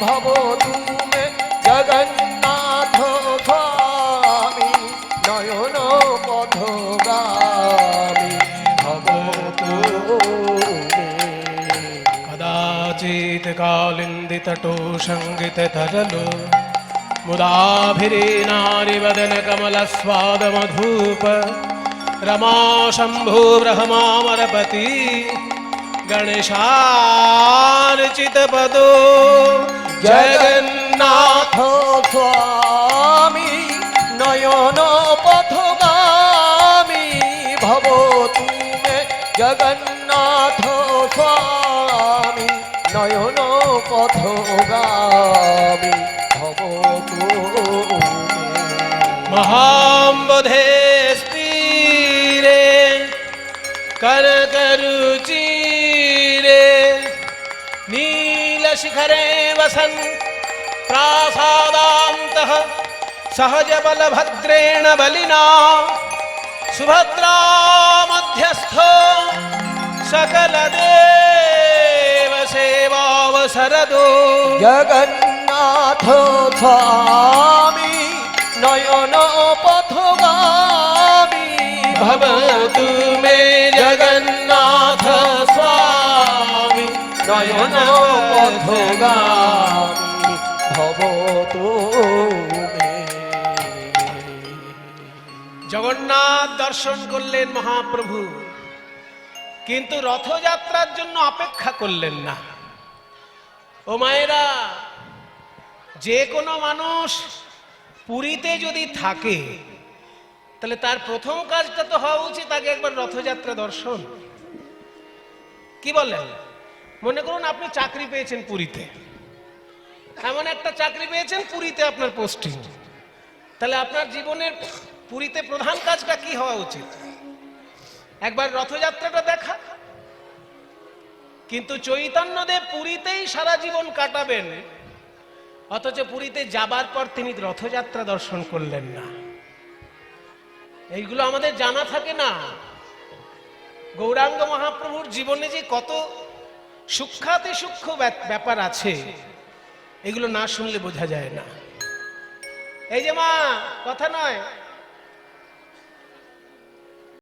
B: ভব তুমে জগন্নাথ স্বামী নয়ন পথগামী ভব তুমে
A: কদাচিৎ কালিন্দিতটো সঙ্গীত তরলো মুদাভিরেনারিবদন কমলস্বাদ মধুপ रमा शंभु ब्रह्मामरपति गणेशार्चित पदो जगन्नाथ
B: स्वामी नयन पथगामी भव तुमे जगन्नाथ स्वामी नयन पथगामी भव तुमे
A: महाम्बुधे कनकरुचिरे नीलशिखरे वसन् प्रासादान्तः सहजबलभद्रेण बलिना सुभद्रा मध्यस्थो सकलदेवसेवावतारो শরদো
B: জগন্নাথ স্বামী নয়ন পথগামী
A: ভবতু মে জগন্নাথ স্বামী
B: নয়ন পথগামী ভবতু মে।
A: জগন্নাথ দর্শন করলেন মহাপ্রভু, কিন্তু রথযাত্রার জন্য অপেক্ষা করলেন না। ও মায়েরা, যে কোনো মানুষ পুরীতে যদি থাকে তাহলে তার প্রথম কাজটা তো হওয়া উচিত আগে একবার রথযাত্রা দর্শন। কি বলেন? মনে করুন আপনি চাকরি পেয়েছেন পুরীতে, এমন একটা চাকরি পেয়েছেন পুরীতে আপনার পোস্টিং, তাহলে আপনার জীবনের পুরীতে প্রধান কাজটা কি হওয়া উচিত? একবার রথযাত্রাটা দেখা। কিন্তু চৈতন্যদেব পুরীতেই সারা জীবন কাটাবেন, অথচ পুরীতে যাবার পর তিনি রথযাত্রা দর্শন করলেন না। এইগুলো আমাদের জানা থাকে না। গৌরাঙ্গ মহাপ্রভুর জীবনে যে কত সূক্ষ্মাতি সূক্ষ্ম ব্যাপার আছে, এগুলো না শুনলে বোঝা যায় না। এই যে মা, কথা নয়,